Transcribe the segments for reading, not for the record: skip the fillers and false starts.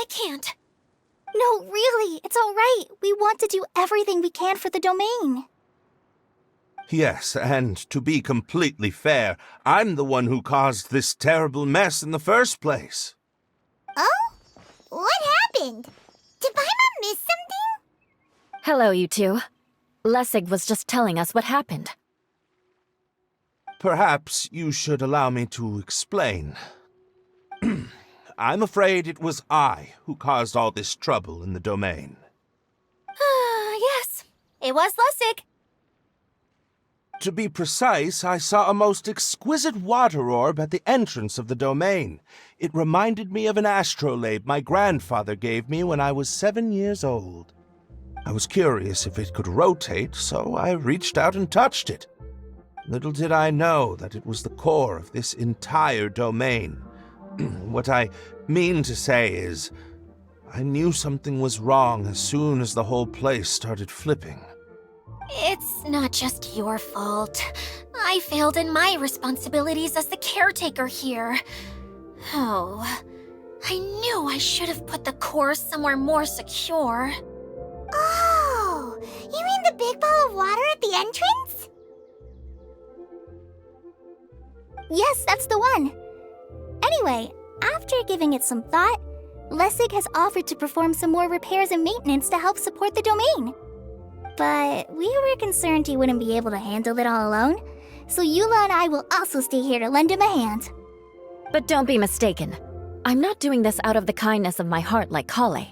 can't. No, really, it's all right. We want to do everything we can for the domain. Yes, and to be completely fair, I'm the one who caused this terrible mess in the first place. Oh? What happened? Did Paimon miss something? Hello, you two. Lessig was just telling us what happened. Perhaps you should allow me to explain. I'm afraid it was I who caused all this trouble in the domain. Yes, it was Lessig. To be precise, I saw a most exquisite water orb at the entrance of the domain. It reminded me of an astrolabe my grandfather gave me when I was 7 years old. I was curious if it could rotate, so I reached out and touched it. Little did I know that it was the core of this entire domain. What I mean to say is, I knew something was wrong as soon as the whole place started flipping. It's not just your fault. I failed in my responsibilities as the caretaker here. Oh, I knew I should have put the core somewhere more secure. Oh, you mean the big ball of water at the entrance? Yes, that's the one. Anyway, after giving it some thought, Lessig has offered to perform some more repairs and maintenance to help support the domain. But we were concerned he wouldn't be able to handle it all alone, so Eula and I will also stay here to lend him a hand. But don't be mistaken. I'm not doing this out of the kindness of my heart like Kale.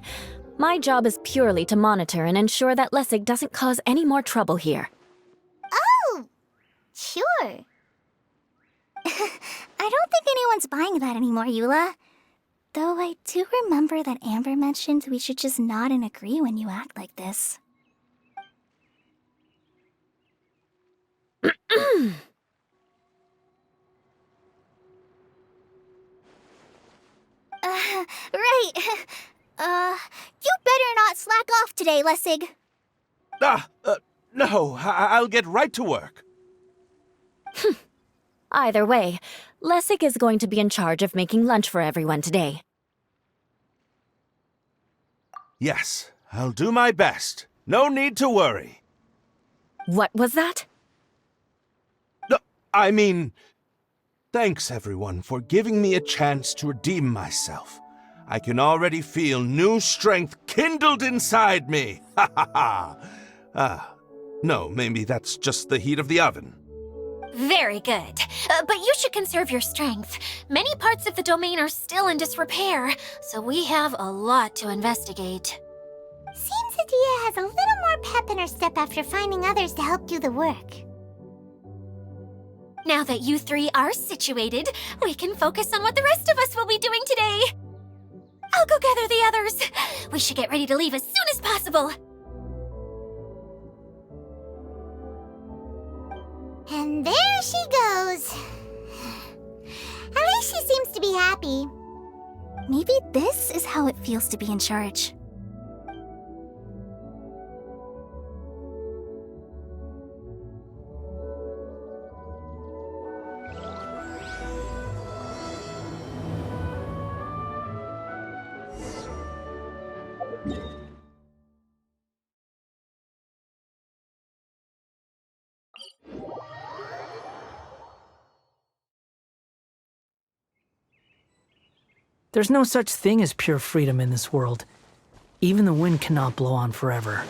My job is purely to monitor and ensure that Lessig doesn't cause any more trouble here. Oh, sure. I don't think anyone's buying that anymore, Eula. Though I do remember that Amber mentioned we should just nod and agree when you act like this. Right. You better not slack off today, Lessig. No, I'll get right to work. Either way, Lessig is going to be in charge of making lunch for everyone today. Yes, I'll do my best. No need to worry. What was that? No, I mean, thanks everyone for giving me a chance to redeem myself. I can already feel new strength kindled inside me. Ha ha ha. No, maybe that's just the heat of the oven. Very good. But you should conserve your strength. Many parts of the domain are still in disrepair, so we have a lot to investigate. Seems Adia has a little more pep in her step after finding others to help do the work. Now that you three are situated, we can focus on what the rest of us will be doing today. I'll go gather the others. We should get ready to leave as soon as possible. And there she goes. At least she seems to be happy. Maybe this is how it feels to be in charge. There's no such thing as pure freedom in this world. Even the wind cannot blow on forever.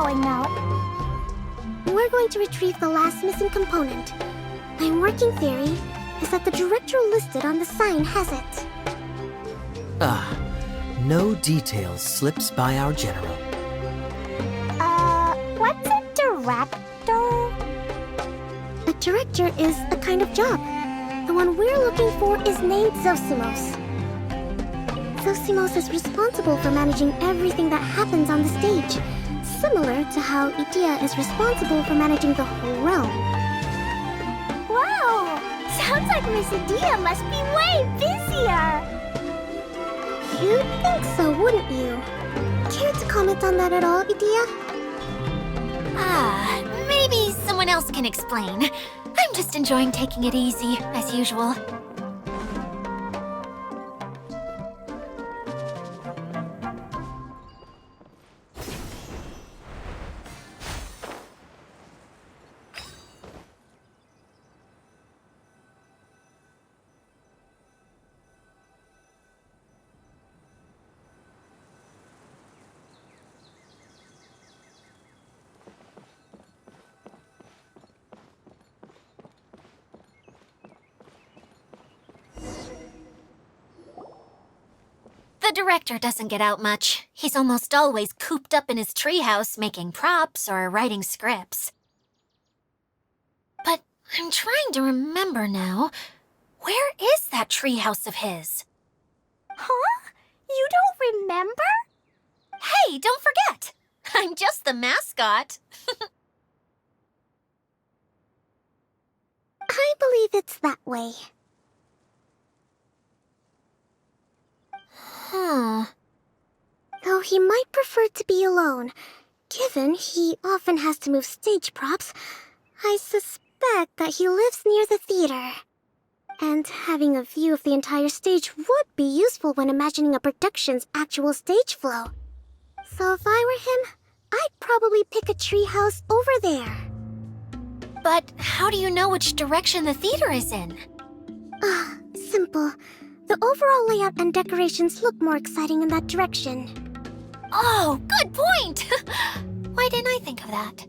going now? We're going to retrieve the last missing component. My working theory is that the director listed on the sign has it. No details slips by our general. What's a director? A director is a kind of job. The one we're looking for is named Zosimos. Zosimos is responsible for managing everything that happens on the stage, similar to how Idea is responsible for managing the whole realm. Wow! Sounds like Miss Idea must be way busier! You'd think so, wouldn't you? Care to comment on that at all, Idea? Maybe someone else can explain. I'm just enjoying taking it easy, as usual. The director doesn't get out much. He's almost always cooped up in his treehouse making props or writing scripts. But I'm trying to remember now. Where is that treehouse of his? Huh? You don't remember? Hey, don't forget! I'm just the mascot. I believe it's that way. Though he might prefer to be alone, given he often has to move stage props, I suspect that he lives near the theater. And having a view of the entire stage would be useful when imagining a production's actual stage flow. So if I were him, I'd probably pick a treehouse over there. But how do you know which direction the theater is in? Simple. The overall layout and decorations look more exciting in that direction. Oh, good point! Why didn't I think of that?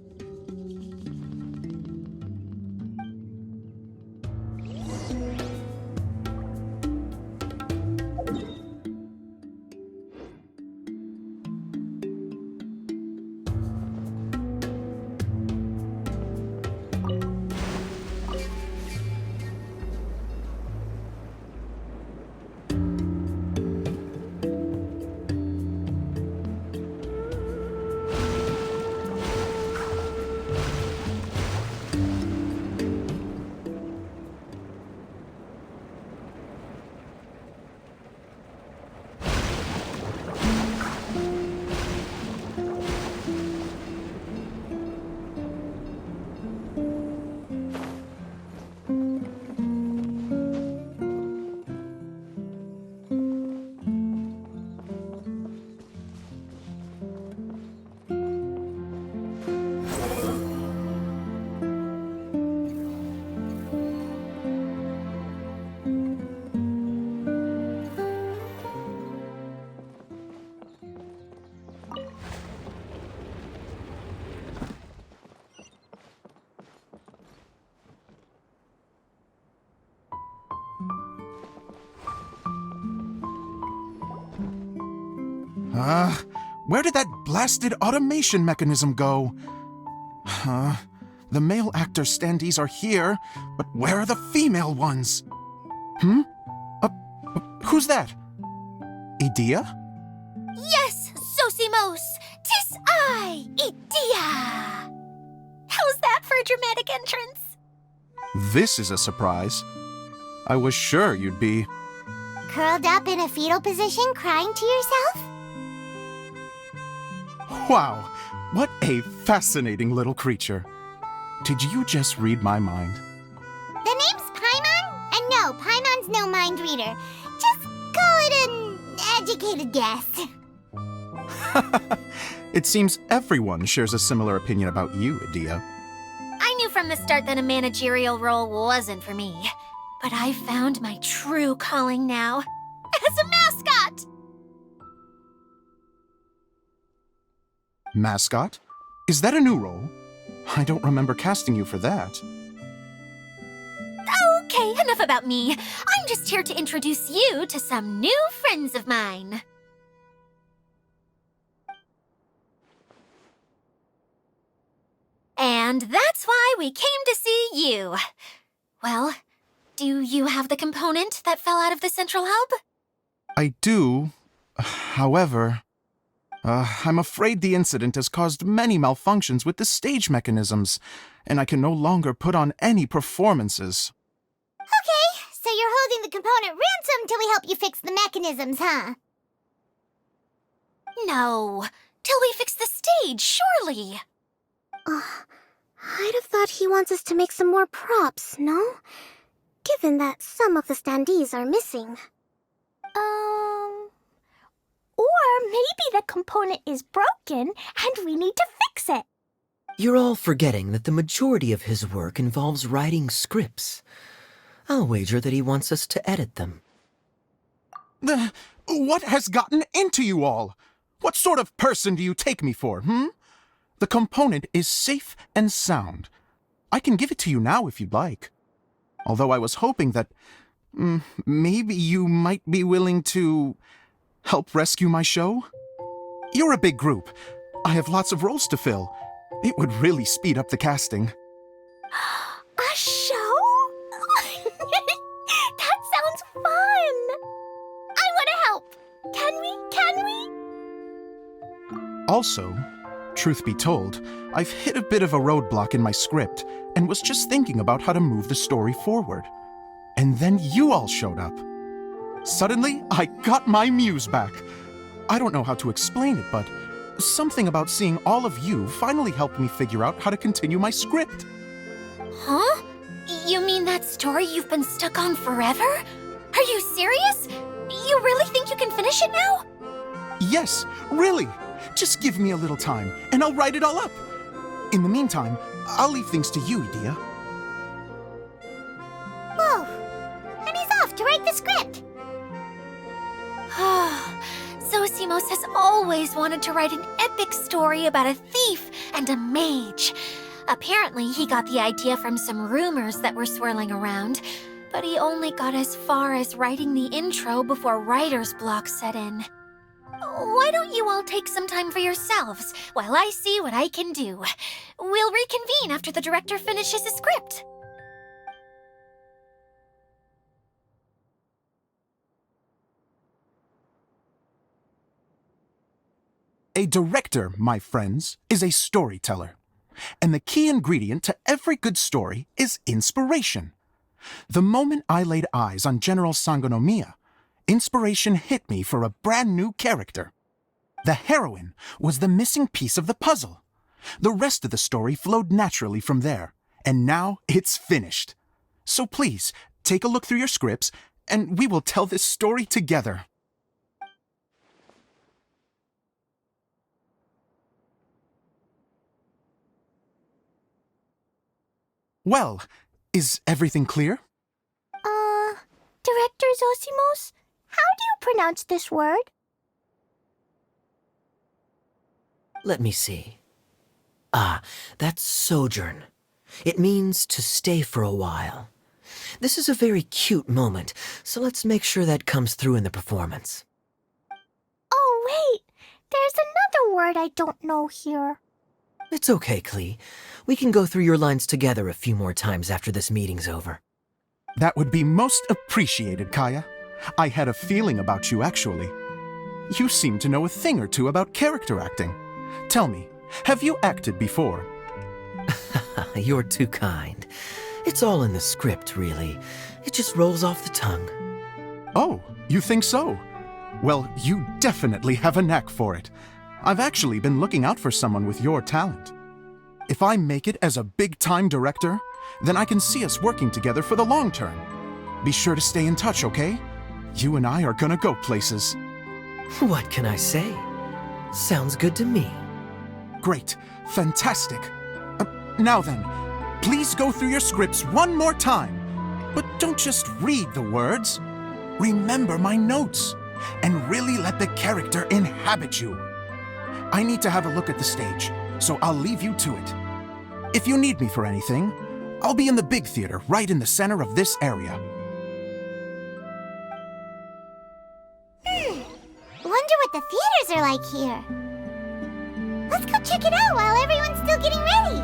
Where did that blasted automation mechanism go? The male actor standees are here, but where are the female ones? Who's that? Idea? Yes, Zosimos! 'Tis I, Idea! How's that for a dramatic entrance? This is a surprise. I was sure you'd be... Curled up in a fetal position, crying to yourself? Wow, what a fascinating little creature. Did you just read my mind? The name's Paimon? And no, Paimon's no mind reader. Just call it an educated guess. It seems everyone shares a similar opinion about you, Idea. I knew from the start that a managerial role wasn't for me. But I found my true calling now. As a mascot! Mascot? Is that a new role? I don't remember casting you for that. Okay, enough about me. I'm just here to introduce you to some new friends of mine. And that's why we came to see you. Well, do you have the component that fell out of the central hub? I do. However, I'm afraid the incident has caused many malfunctions with the stage mechanisms, and I can no longer put on any performances. Okay, so you're holding the component ransom till we help you fix the mechanisms, huh? No, till we fix the stage, surely. I'd have thought he wants us to make some more props, no? Given that some of the standees are missing. Or maybe the component is broken and we need to fix it. You're all forgetting that the majority of his work involves writing scripts. I'll wager that he wants us to edit them. What has gotten into you all? What sort of person do you take me for, The component is safe and sound. I can give it to you now if you'd like. Although I was hoping that maybe you might be willing to help rescue my show? You're a big group. I have lots of roles to fill. It would really speed up the casting. A show? That sounds fun! I want to help! Can we? Also, truth be told, I've hit a bit of a roadblock in my script and was just thinking about how to move the story forward. And then you all showed up. Suddenly, I got my muse back. I don't know how to explain it, but something about seeing all of you finally helped me figure out how to continue my script. Huh? You mean that story you've been stuck on forever? Are you serious? You really think you can finish it now? Yes, really. Just give me a little time, and I'll write it all up. In the meantime, I'll leave things to you, Edea. Whoa! And he's off to write the script! Zosimos has always wanted to write an epic story about a thief and a mage. Apparently, he got the idea from some rumors that were swirling around, but he only got as far as writing the intro before writer's block set in. Why don't you all take some time for yourselves while I see what I can do? We'll reconvene after the director finishes his script. A director, my friends, is a storyteller. And the key ingredient to every good story is inspiration. The moment I laid eyes on General Sangonomiya, inspiration hit me for a brand new character. The heroine was the missing piece of the puzzle. The rest of the story flowed naturally from there, and now it's finished. So please, take a look through your scripts, and we will tell this story together. Well, is everything clear? Director Zosimos, how do you pronounce this word? Let me see. Ah, that's sojourn. It means to stay for a while. This is a very cute moment, so let's make sure that comes through in the performance. Oh, wait! There's another word I don't know here. It's okay, Klee. We can go through your lines together a few more times after this meeting's over. That would be most appreciated, Kaya. I had a feeling about you, actually. You seem to know a thing or two about character acting. Tell me, have you acted before? You're too kind. It's all in the script, really. It just rolls off the tongue. Oh, you think so? Well, you definitely have a knack for it. I've actually been looking out for someone with your talent. If I make it as a big-time director, then I can see us working together for the long term. Be sure to stay in touch, okay? You and I are gonna go places. What can I say? Sounds good to me. Great. Fantastic. Now then, please go through your scripts one more time. But don't just read the words. Remember my notes, and really let the character inhabit you. I need to have a look at the stage, so I'll leave you to it. If you need me for anything, I'll be in the big theater right in the center of this area. Wonder what the theaters are like here. Let's go check it out while everyone's still getting ready.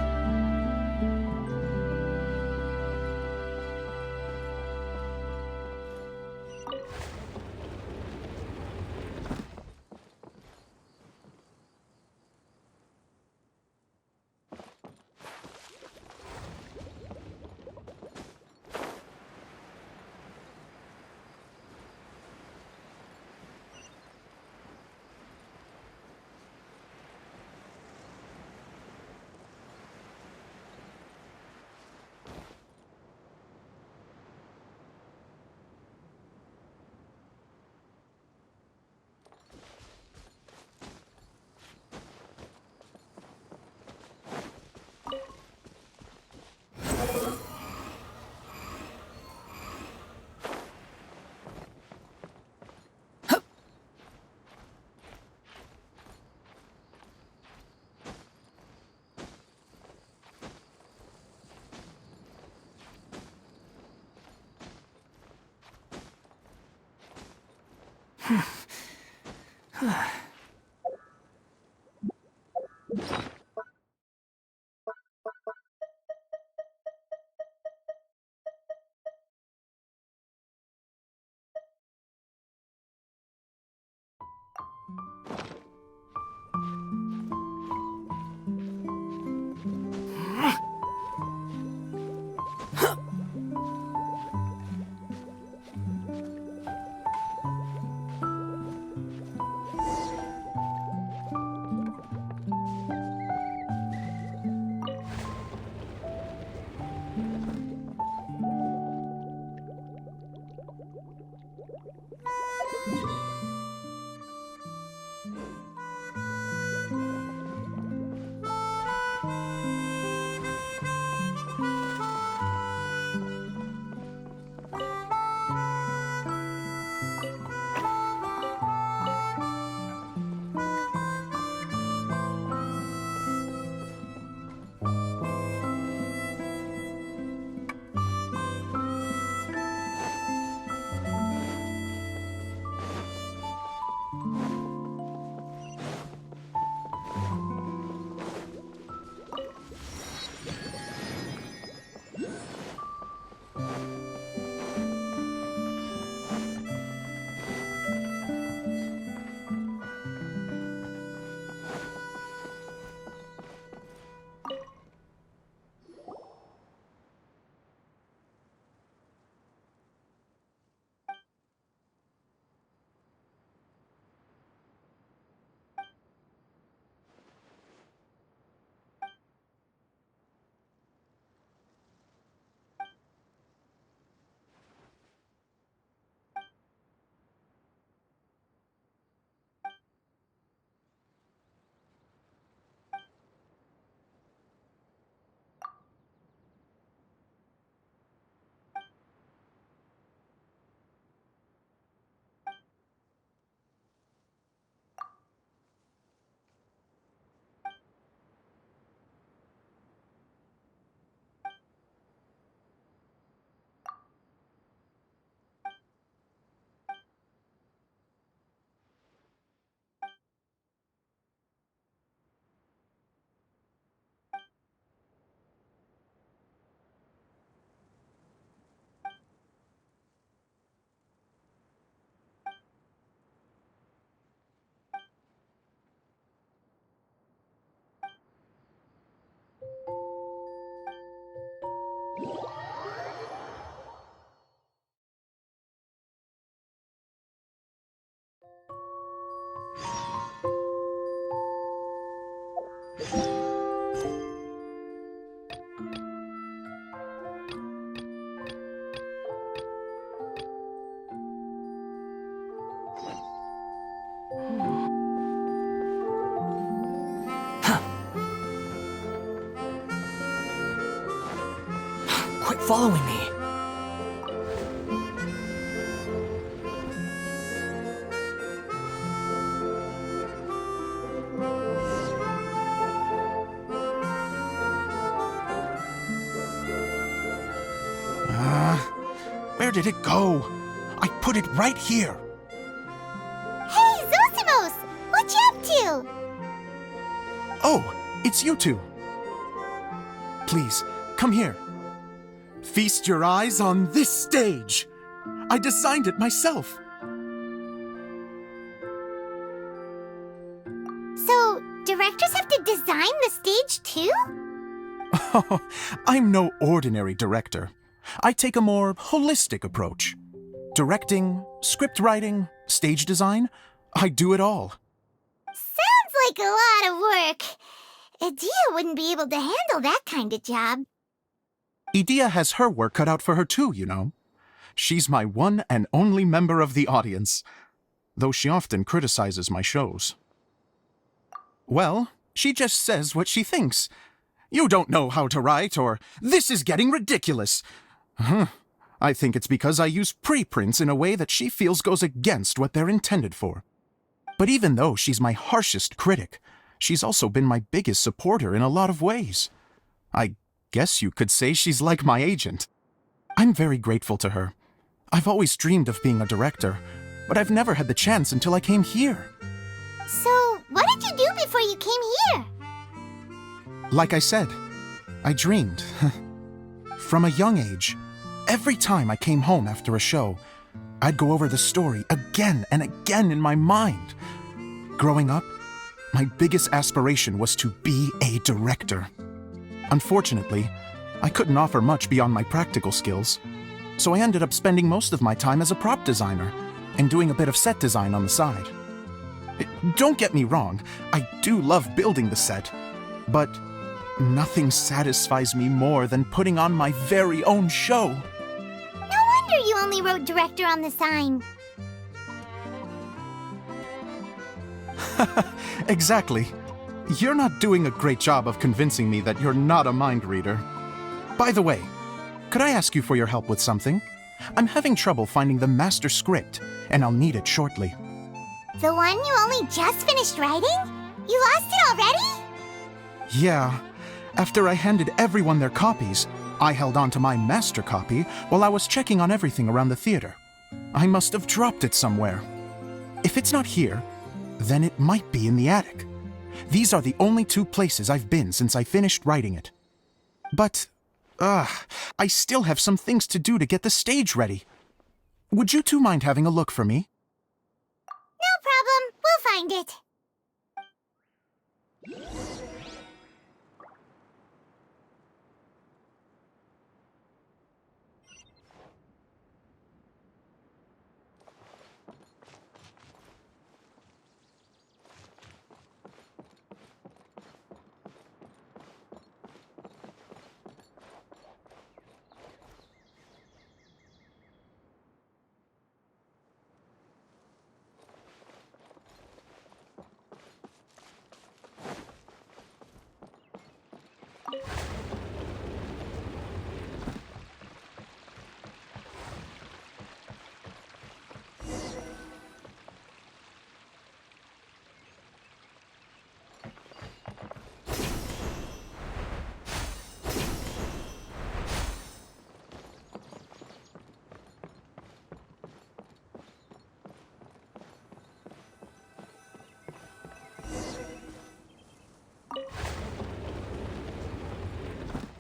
Quit following me. Where did it go? I put it right here. Hey, Zosimos! What you up to? Oh, it's you two. Please, come here. Feast your eyes on this stage. I designed it myself. So, directors have to design the stage too? Oh, I'm no ordinary director. I take a more holistic approach. Directing, script writing, stage design, I do it all. Sounds like a lot of work. Edea wouldn't be able to handle that kind of job. Edea has her work cut out for her too, you know. She's my one and only member of the audience, though she often criticizes my shows. Well, she just says what she thinks. You don't know how to write, or this is getting ridiculous. I think it's because I use preprints in a way that she feels goes against what they're intended for. But even though she's my harshest critic, she's also been my biggest supporter in a lot of ways. I guess you could say she's like my agent. I'm very grateful to her. I've always dreamed of being a director, but I've never had the chance until I came here. So, what did you do before you came here? Like I said, I dreamed. From a young age, every time I came home after a show, I'd go over the story again and again in my mind. Growing up, my biggest aspiration was to be a director. Unfortunately, I couldn't offer much beyond my practical skills, so I ended up spending most of my time as a prop designer and doing a bit of set design on the side. Don't get me wrong, I do love building the set, but nothing satisfies me more than putting on my very own show. No wonder you only wrote director on the sign. Exactly. You're not doing a great job of convincing me that you're not a mind reader. By the way, could I ask you for your help with something? I'm having trouble finding the master script, and I'll need it shortly. The one you only just finished writing? You lost it already? Yeah. After I handed everyone their copies, I held on to my master copy while I was checking on everything around the theater. I must have dropped it somewhere. If it's not here, then it might be in the attic. These are the only two places I've been since I finished writing it. But, I still have some things to do to get the stage ready. Would you two mind having a look for me? No problem. We'll find it.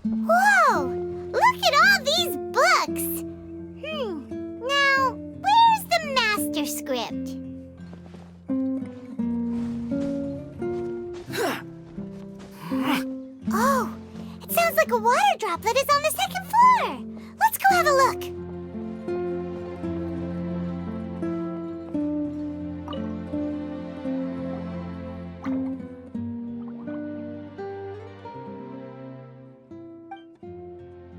Whoa! Look at all these books! Now, where's the master script? Oh, it sounds like a water droplet is on the second floor! Let's go have a look!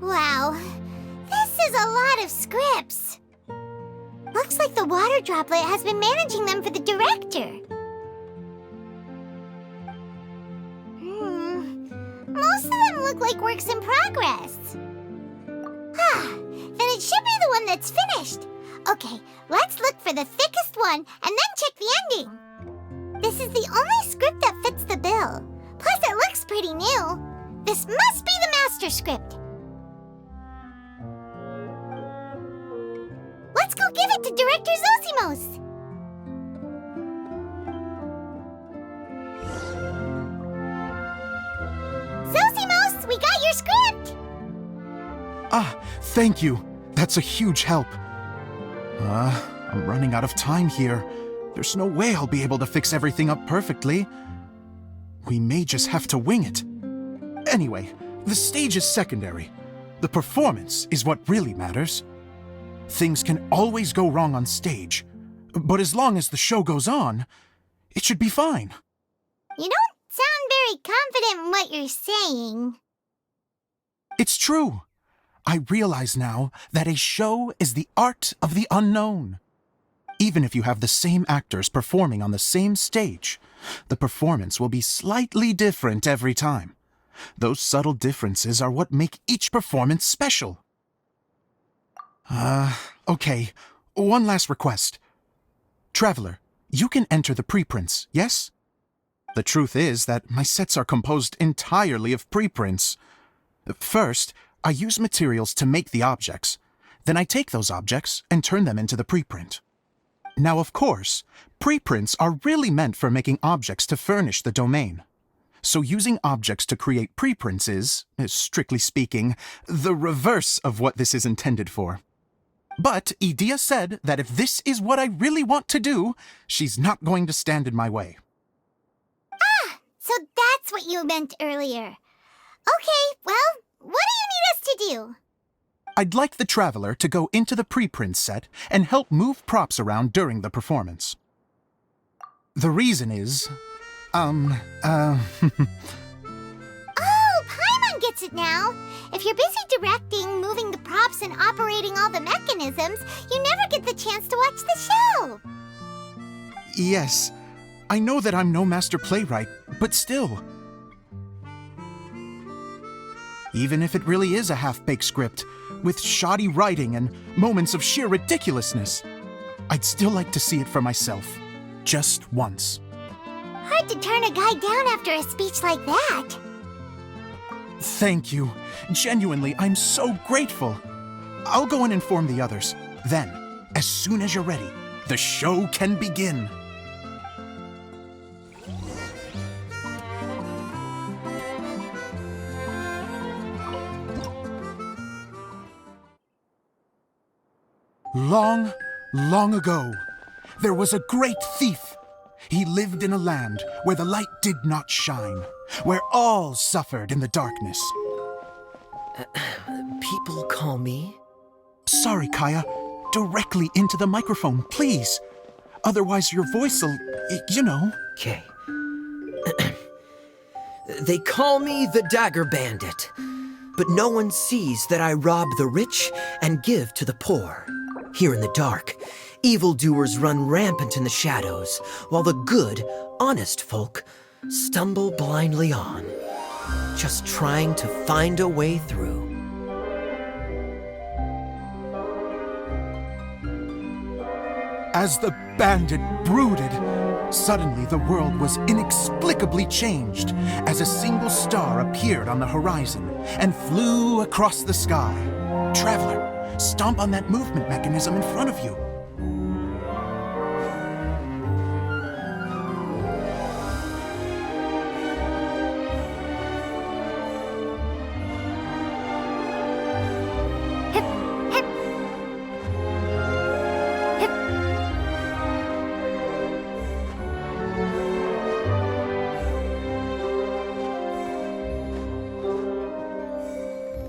Wow, this is a lot of scripts. Looks like the water droplet has been managing them for the director. Most of them look like works in progress. Then it should be the one that's finished. Okay, let's look for the thickest one and then check the ending. This is the only script that fits the bill. Plus, it looks pretty new. This must be the master script. I'll give it to Director Zosimos. Zosimos, we got your script! Ah, thank you. That's a huge help. I'm running out of time here. There's no way I'll be able to fix everything up perfectly. We may just have to wing it. Anyway, the stage is secondary. The performance is what really matters. Things can always go wrong on stage, but as long as the show goes on, it should be fine. You don't sound very confident in what you're saying. It's true. I realize now that a show is the art of the unknown. Even if you have the same actors performing on the same stage, the performance will be slightly different every time. Those subtle differences are what make each performance special. Okay. One last request. Traveler, you can enter the preprints, yes? The truth is that my sets are composed entirely of preprints. First, I use materials to make the objects. Then I take those objects and turn them into the preprint. Now, of course, preprints are really meant for making objects to furnish the domain. So using objects to create preprints is, strictly speaking, the reverse of what this is intended for. But Edea said that if this is what I really want to do, she's not going to stand in my way. Ah, so that's what you meant earlier. Okay, well, what do you need us to do? I'd like the Traveler to go into the preprint set and help move props around during the performance. The reason is, Oh, Paimon gets it now. If you're busy directing, moving the props, and operating all the mechanisms, you never get the chance to watch the show. Yes, I know that I'm no master playwright, but still. Even if it really is a half-baked script, with shoddy writing and moments of sheer ridiculousness, I'd still like to see it for myself, just once. Hard to turn a guy down after a speech like that. Thank you. Genuinely, I'm so grateful. I'll go and inform the others. Then, as soon as you're ready, the show can begin. Long, long ago, there was a great thief. He lived in a land where the light did not shine, where all suffered in the darkness. People call me? Sorry, Kaya. Directly into the microphone, please. Otherwise your voice'll, you know. Okay. They call me the Dagger Bandit, but no one sees that I rob the rich and give to the poor. Here in the dark, evildoers run rampant in the shadows, while the good, honest folk stumble blindly on, just trying to find a way through. As the bandit brooded, suddenly the world was inexplicably changed as a single star appeared on the horizon and flew across the sky. Traveler, stomp on that movement mechanism in front of you.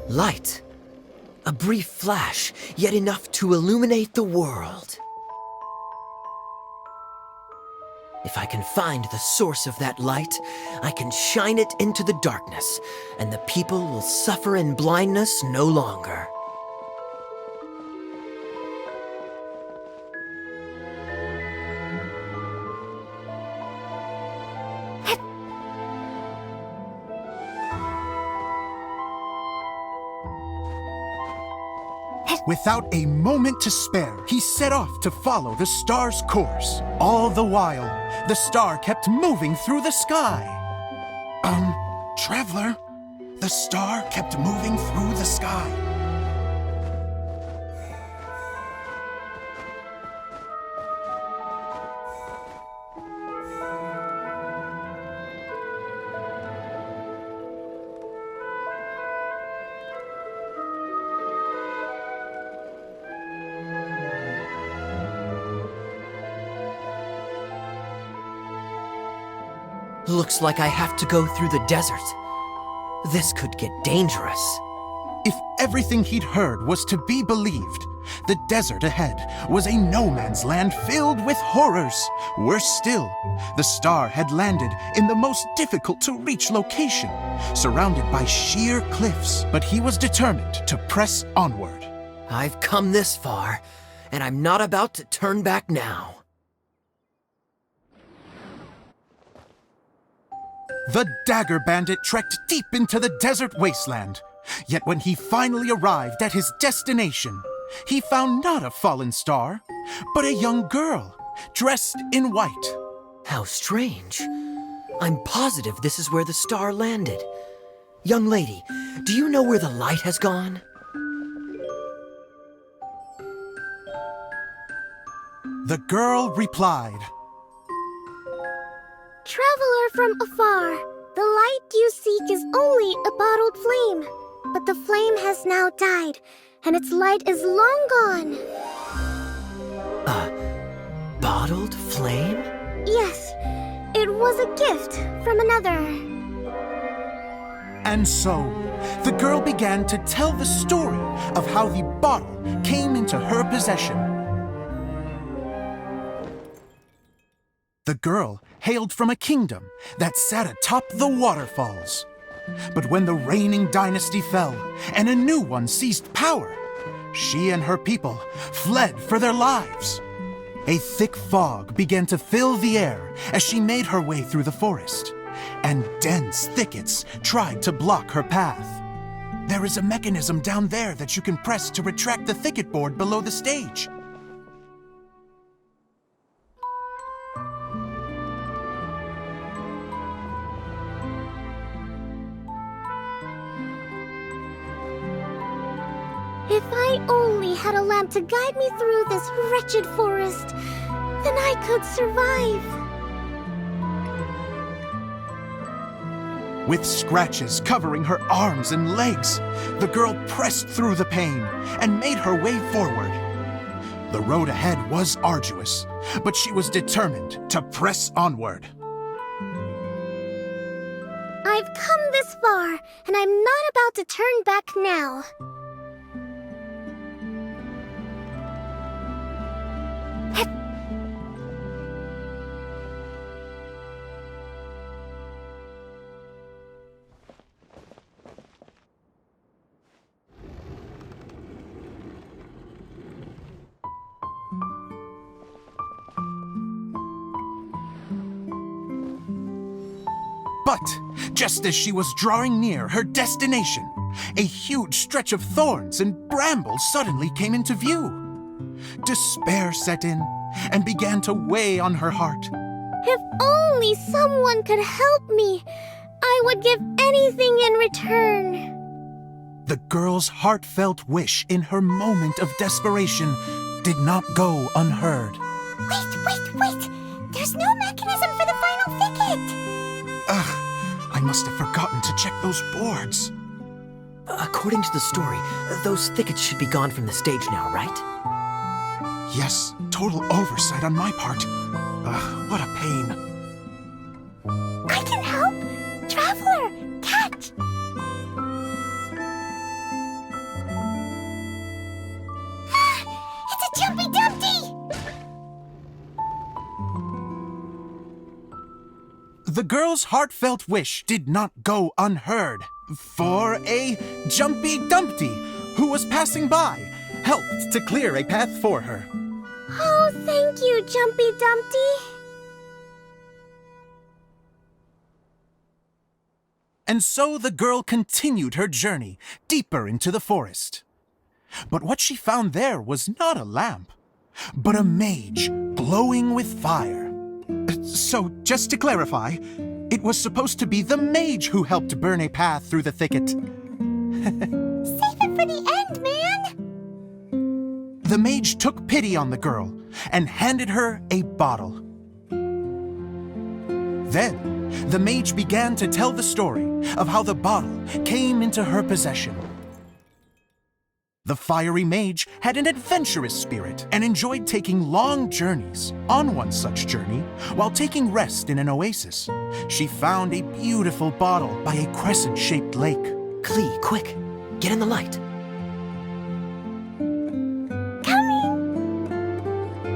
Light. A brief flash, yet enough to illuminate the world. If I can find the source of that light, I can shine it into the darkness, and the people will suffer in blindness no longer. Without a moment to spare, he set off to follow the star's course. All the while, the star kept moving through the sky. Traveler, the star kept moving through the sky. Looks like I have to go through the desert. This could get dangerous. If everything he'd heard was to be believed, the desert ahead was a no-man's land filled with horrors. Worse still, the star had landed in the most difficult-to-reach location, surrounded by sheer cliffs, but he was determined to press onward. I've come this far, and I'm not about to turn back now. The Dagger Bandit trekked deep into the desert wasteland. Yet when he finally arrived at his destination, he found not a fallen star, but a young girl, dressed in white. How strange. I'm positive this is where the star landed. Young lady, do you know where the light has gone? The girl replied, Traveler from afar, the light you seek is only a bottled flame. But the flame has now died, and its light is long gone. A bottled flame? Yes, it was a gift from another. And so, the girl began to tell the story of how the bottle came into her possession. The girl hailed from a kingdom that sat atop the waterfalls. But when the reigning dynasty fell and a new one seized power, she and her people fled for their lives. A thick fog began to fill the air as she made her way through the forest, and dense thickets tried to block her path. There is a mechanism down there that you can press to retract the thicket board below the stage. If I only had a lamp to guide me through this wretched forest, then I could survive. With scratches covering her arms and legs, the girl pressed through the pain and made her way forward. The road ahead was arduous, but she was determined to press onward. I've come this far, and I'm not about to turn back now. But just as she was drawing near her destination, a huge stretch of thorns and brambles suddenly came into view. Despair set in and began to weigh on her heart. If only someone could help me, I would give anything in return. The girl's heartfelt wish in her moment of desperation did not go unheard. Wait! There's no mechanism for the final thicket! Ugh, I must have forgotten to check those boards. According to the story, those thickets should be gone from the stage now, right? Yes, total oversight on my part. What a pain. I can help! Traveler, catch! It's a Jumpy Dumpty! The girl's heartfelt wish did not go unheard, for a Jumpy Dumpty, who was passing by, helped to clear a path for her. Oh, thank you, Jumpy Dumpty. And so the girl continued her journey deeper into the forest. But what she found there was not a lamp, but a mage glowing with fire. So, just to clarify, it was supposed to be the mage who helped burn a path through the thicket. Save it for the end, man! The mage took pity on the girl and handed her a bottle. Then, the mage began to tell the story of how the bottle came into her possession. The fiery mage had an adventurous spirit and enjoyed taking long journeys. On one such journey, while taking rest in an oasis, she found a beautiful bottle by a crescent-shaped lake. Klee, quick! Get in the light!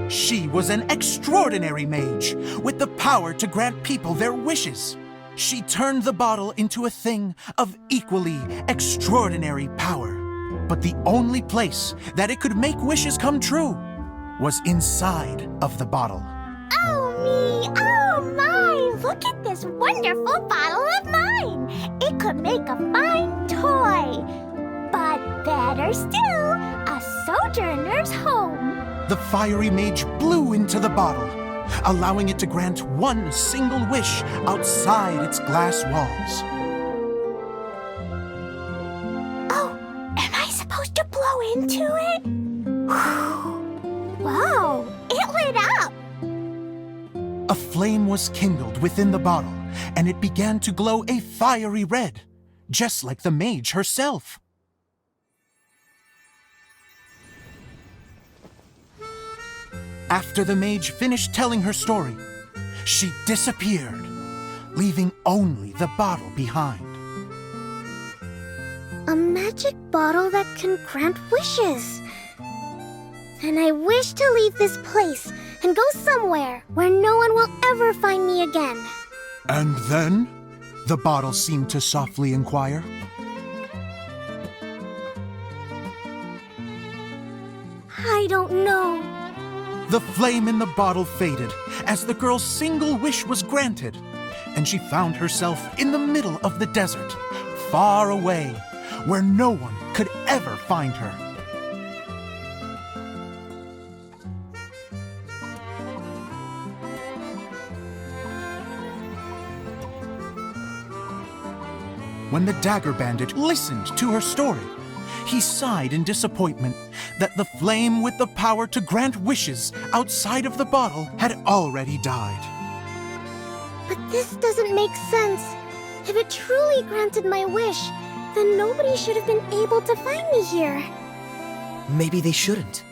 She was an extraordinary mage, with the power to grant people their wishes. She turned the bottle into a thing of equally extraordinary power. But the only place that it could make wishes come true was inside of the bottle. Oh me, oh my! Look at this wonderful bottle of mine! It could make a fine toy. But better still, a sojourner's home. The fiery mage blew into the bottle, allowing it to grant one single wish outside its glass walls. Oh, am I supposed to blow into it? Whoa, it lit up! A flame was kindled within the bottle, and it began to glow a fiery red, just like the mage herself. After the mage finished telling her story, she disappeared, leaving only the bottle behind. A magic bottle that can grant wishes. And I wish to leave this place and go somewhere where no one will ever find me again. And then, the bottle seemed to softly inquire. I don't know. The flame in the bottle faded as the girl's single wish was granted, and she found herself in the middle of the desert, far away, where no one could ever find her. When the Dagger Bandit listened to her story, he sighed in disappointment that the flame with the power to grant wishes outside of the bottle had already died. But this doesn't make sense. If it truly granted my wish, then nobody should have been able to find me here. Maybe they shouldn't.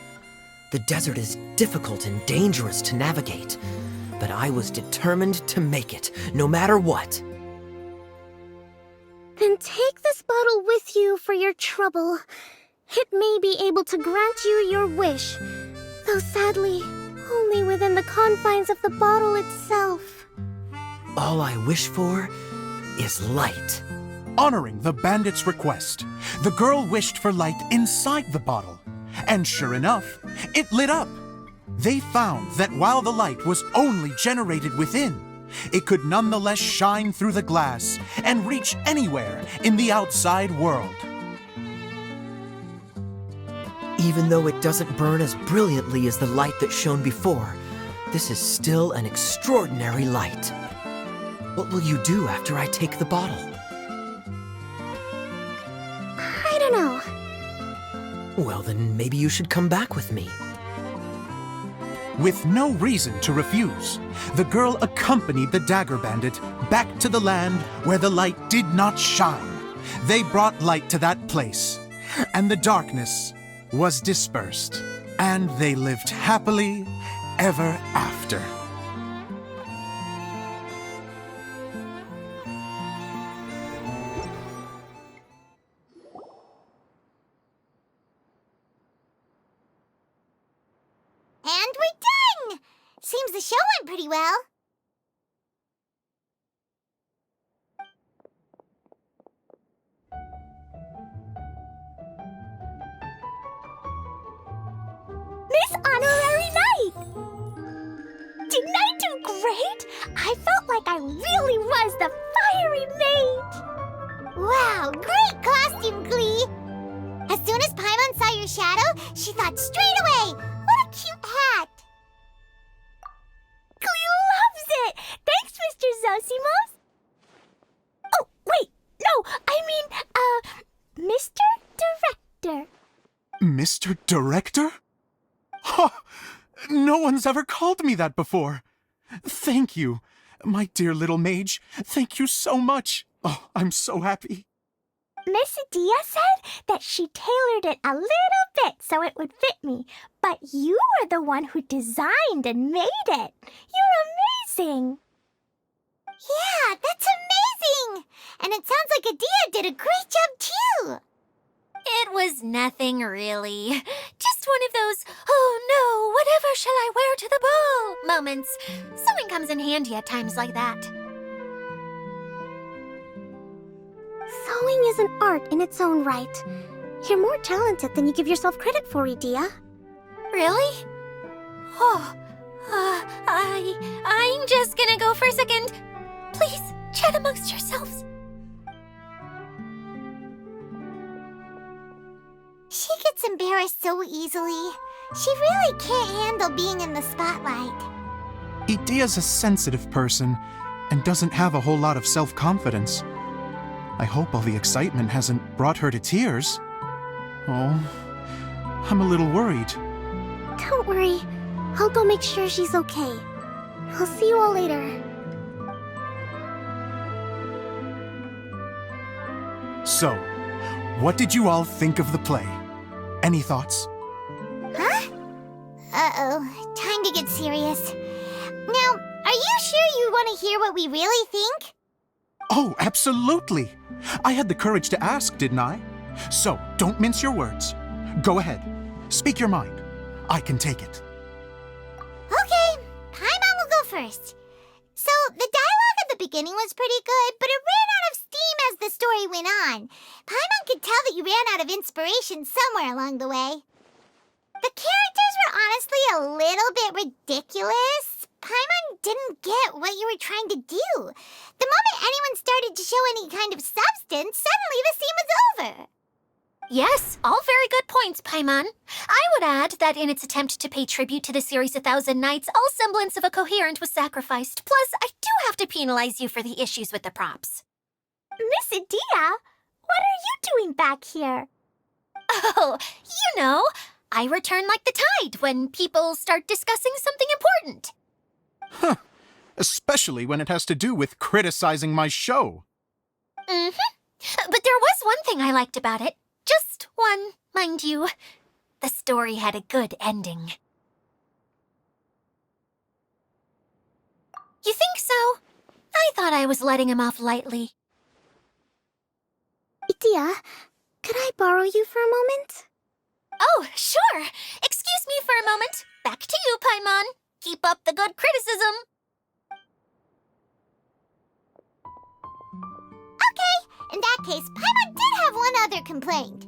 The desert is difficult and dangerous to navigate, but I was determined to make it, no matter what. Then take this bottle with you for your trouble. It may be able to grant you your wish, though sadly, only within the confines of the bottle itself. All I wish for is light. Honoring the bandit's request, the girl wished for light inside the bottle, and sure enough, it lit up. They found that while the light was only generated within, it could nonetheless shine through the glass and reach anywhere in the outside world. Even though it doesn't burn as brilliantly as the light that shone before, this is still an extraordinary light. What will you do after I take the bottle? I don't know. Well, then maybe you should come back with me. With no reason to refuse, the girl accompanied the Dagger Bandit back to the land where the light did not shine. They brought light to that place, and the darkness was dispersed, and they lived happily ever after. And we're done! Seems the show went pretty well. Miss Honorary Knight! Didn't I do great? I felt like I really was the fiery mage! Wow, great costume, Klee! As soon as Paimon saw your shadow, she thought straight away, what a cute hat! Klee loves it! Thanks, Mr. Zosimos! Oh, wait, no, I mean, Mr. Director. Mr. Director? Oh, no one's ever called me that before. Thank you, my dear little mage. Thank you so much. Oh, I'm so happy. Miss Dia said that she tailored it a little bit so it would fit me, but you were the one who designed and made it. You're amazing. Yeah, that's amazing! And it sounds like Adia did a great job too! It was nothing really. Just one of those, oh no, whatever shall I wear to the ball moments. Sewing comes in handy at times like that. Sewing is an art in its own right. You're more talented than you give yourself credit for, Adia. Really? Oh, I'm just gonna go for a second. Please, chat amongst yourselves. She gets embarrassed so easily. She really can't handle being in the spotlight. Idia's a sensitive person and doesn't have a whole lot of self-confidence. I hope all the excitement hasn't brought her to tears. Oh, I'm a little worried. Don't worry. I'll go make sure she's okay. I'll see you all later. So, what did you all think of the play? Any thoughts? Huh? Uh-oh. Time to get serious. Now, are you sure you want to hear what we really think? Oh, absolutely. I had the courage to ask, didn't I? So, don't mince your words. Go ahead. Speak your mind. I can take it. Okay, Paimon will go first. So, the dialogue at the beginning was pretty good, but it ran out of steam as the story went on. Paimon could tell that you ran out of inspiration somewhere along the way. The characters were honestly a little bit ridiculous. Paimon didn't get what you were trying to do. The moment anyone started to show any kind of substance, suddenly the scene was over. Yes, all very good points, Paimon. I would add that in its attempt to pay tribute to the series 1,000 Nights, all semblance of a coherent was sacrificed. Plus, I do have to penalize you for the issues with the props. Miss Dia, what are you doing back here? Oh, you know, I return like the tide when people start discussing something important. Huh. Especially when it has to do with criticizing my show. Mm-hmm. But there was one thing I liked about it. Just one, mind you. The story had a good ending. You think so? I thought I was letting him off lightly. Adia, could I borrow you for a moment? Oh, sure. Excuse me for a moment. Back to you, Paimon. Keep up the good criticism. Okay, in that case, Paimon did have one other complaint.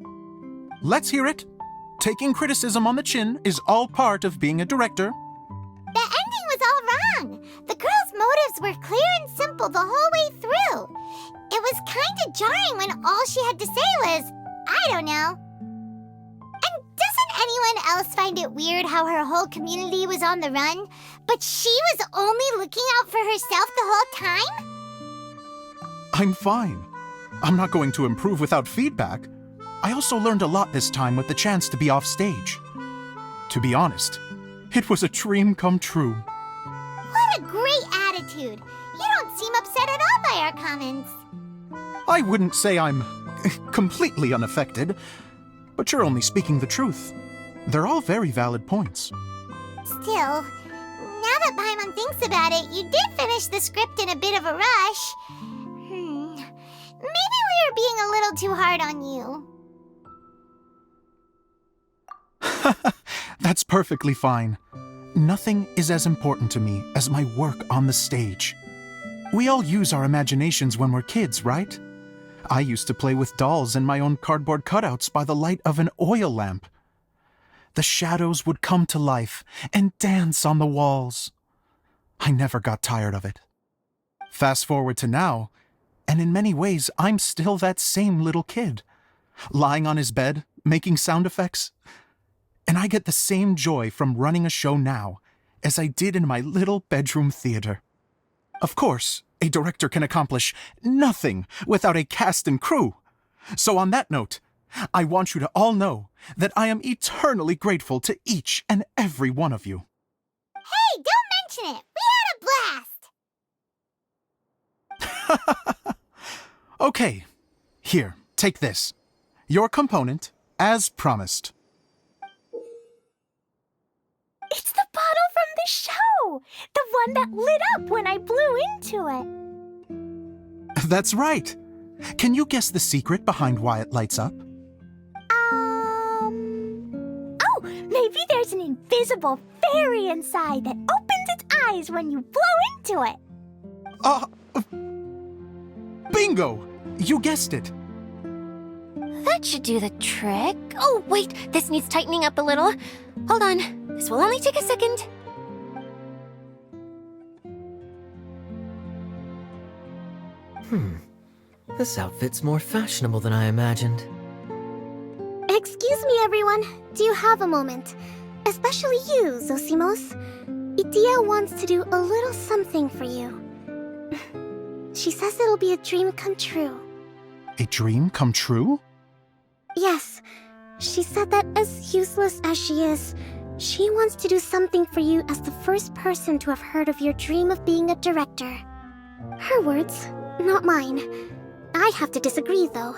Let's hear it. Taking criticism on the chin is all part of being a director. The ending was all wrong. The girl's motives were clear and simple the whole way through. It was kind of jarring when all she had to say was, I don't know. And doesn't anyone else find it weird how her whole community was on the run, but she was only looking out for herself the whole time? I'm fine. I'm not going to improve without feedback. I also learned a lot this time with the chance to be off stage. To be honest, it was a dream come true. What a great attitude. You don't seem upset at all by our comments. I wouldn't say I'm completely unaffected, but you're only speaking the truth. They're all very valid points. Still, now that Paimon thinks about it, you did finish the script in a bit of a rush. Maybe we were being a little too hard on you. That's perfectly fine. Nothing is as important to me as my work on the stage. We all use our imaginations when we're kids, right? I used to play with dolls and my own cardboard cutouts by the light of an oil lamp. The shadows would come to life and dance on the walls. I never got tired of it. Fast forward to now, and in many ways, I'm still that same little kid, lying on his bed, making sound effects. And I get the same joy from running a show now as I did in my little bedroom theater. Of course, a director can accomplish nothing without a cast and crew. So on that note, I want you to all know that I am eternally grateful to each and every one of you. Hey, don't mention it. We had a blast. Okay, here, Take this. Your component, as promised. It's the bottle from the show! The one that lit up when I blew into it. That's right. Can you guess the secret behind why it lights up? Oh, maybe there's an invisible fairy inside that opens its eyes when you blow into it. Bingo! You guessed it. That should do the trick. Oh, wait, this needs tightening up a little. Hold on, this will only take a second. This outfit's more fashionable than I imagined. Excuse me, everyone. Do you have a moment? Especially you, Zosimos. Idia wants to do a little something for you. She says it'll be a dream come true. A dream come true? Yes. She said that as useless as she is, she wants to do something for you as the first person to have heard of your dream of being a director. Her words, not mine. I have to disagree, though.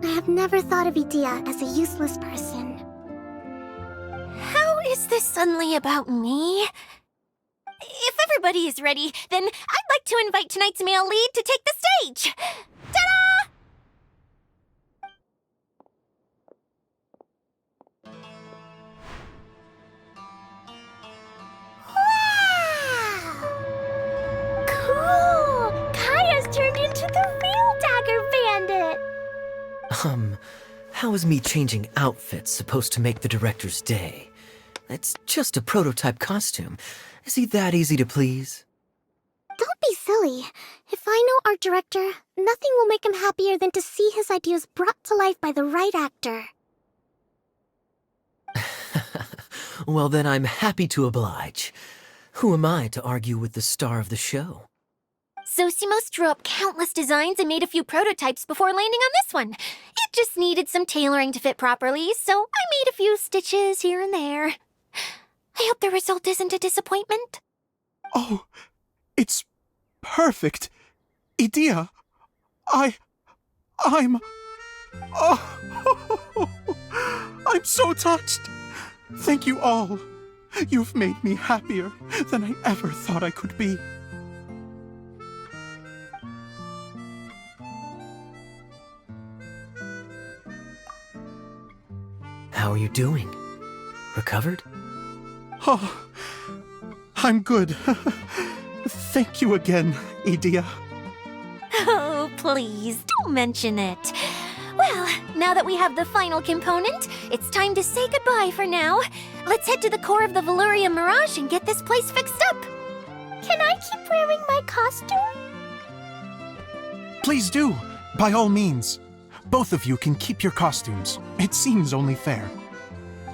I have never thought of Idia as a useless person. How is this suddenly about me? If everybody is ready, then I'd like to invite tonight's male lead to take the stage. Ta-da! Cool! Kaya's turned into the real Dagger Bandit! How is me changing outfits supposed to make the director's day? It's just a prototype costume. Is he that easy to please? Don't be silly. If I know our director, nothing will make him happier than to see his ideas brought to life by the right actor. Well, then I'm happy to oblige. Who am I to argue with the star of the show? Zosimos drew up countless designs and made a few prototypes before landing on this one. It just needed some tailoring to fit properly, so I made a few stitches here and there. I hope the result isn't a disappointment. Oh, it's perfect. Idia, I'm... Oh, I'm so touched. Thank you all. You've made me happier than I ever thought I could be. How are you doing? Recovered? Oh, I'm good. Thank you again, Idia. Oh, please, don't mention it. Well, now that we have the final component, it's time to say goodbye for now. Let's head to the core of the Veluria Mirage and get this place fixed up. Can I keep wearing my costume? Please do, by all means. Both of you can keep your costumes. It seems only fair.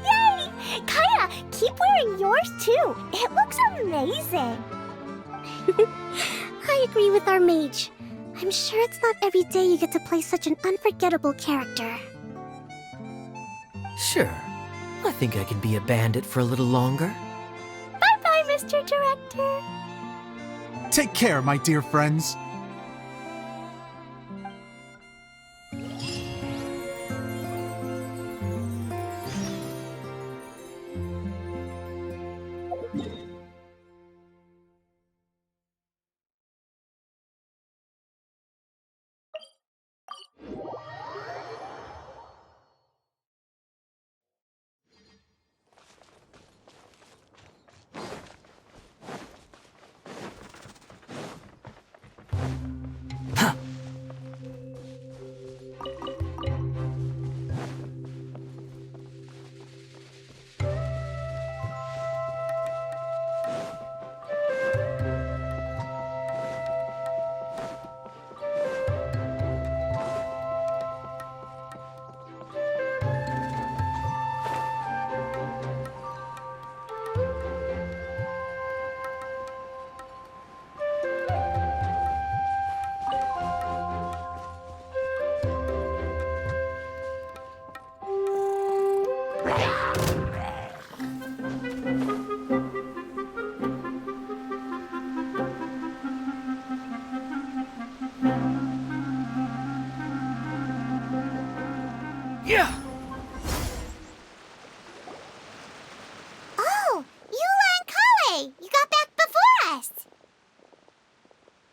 Yay! Kaya, keep wearing yours too. It looks amazing. I agree with our mage. I'm sure it's not every day you get to play such an unforgettable character. Sure. I think I can be a bandit for a little longer. Bye-bye, Mr. Director. Take care, my dear friends.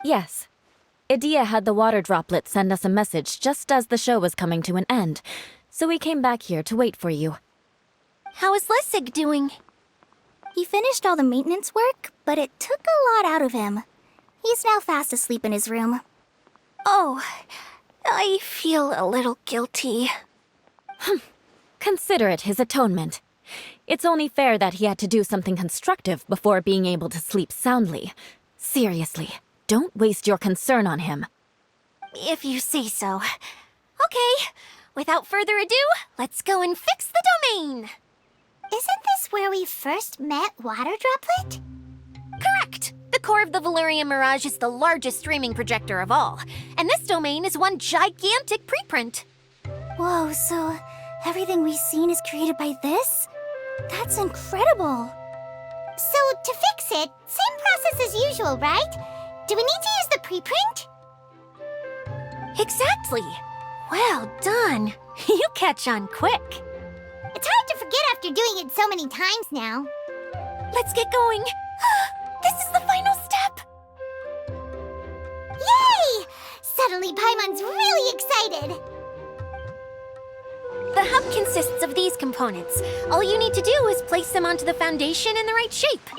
Yes. Idia had the water droplet send us a message just as the show was coming to an end, so we came back here to wait for you. How is Lessig doing? He finished all the maintenance work, but it took a lot out of him. He's now fast asleep in his room. Oh, I feel a little guilty. Consider it his atonement. It's only fair that he had to do something constructive before being able to sleep soundly. Seriously, don't waste your concern on him. If you say so. Okay, without further ado, let's go and fix the domain! Isn't this where we first met Water Droplet? Correct! The core of the Valerian Mirage is the largest streaming projector of all, and this domain is one gigantic preprint. Whoa, so everything we've seen is created by this? That's incredible. So, to fix it, same process as usual, right? Do we need to use the preprint? Exactly! Well done! You catch on quick. It's hard to forget after doing it so many times now. Let's get going! This is the final step! Yay! Suddenly Paimon's really excited. The hub consists of these components. All you need to do is place them onto the foundation in the right shape.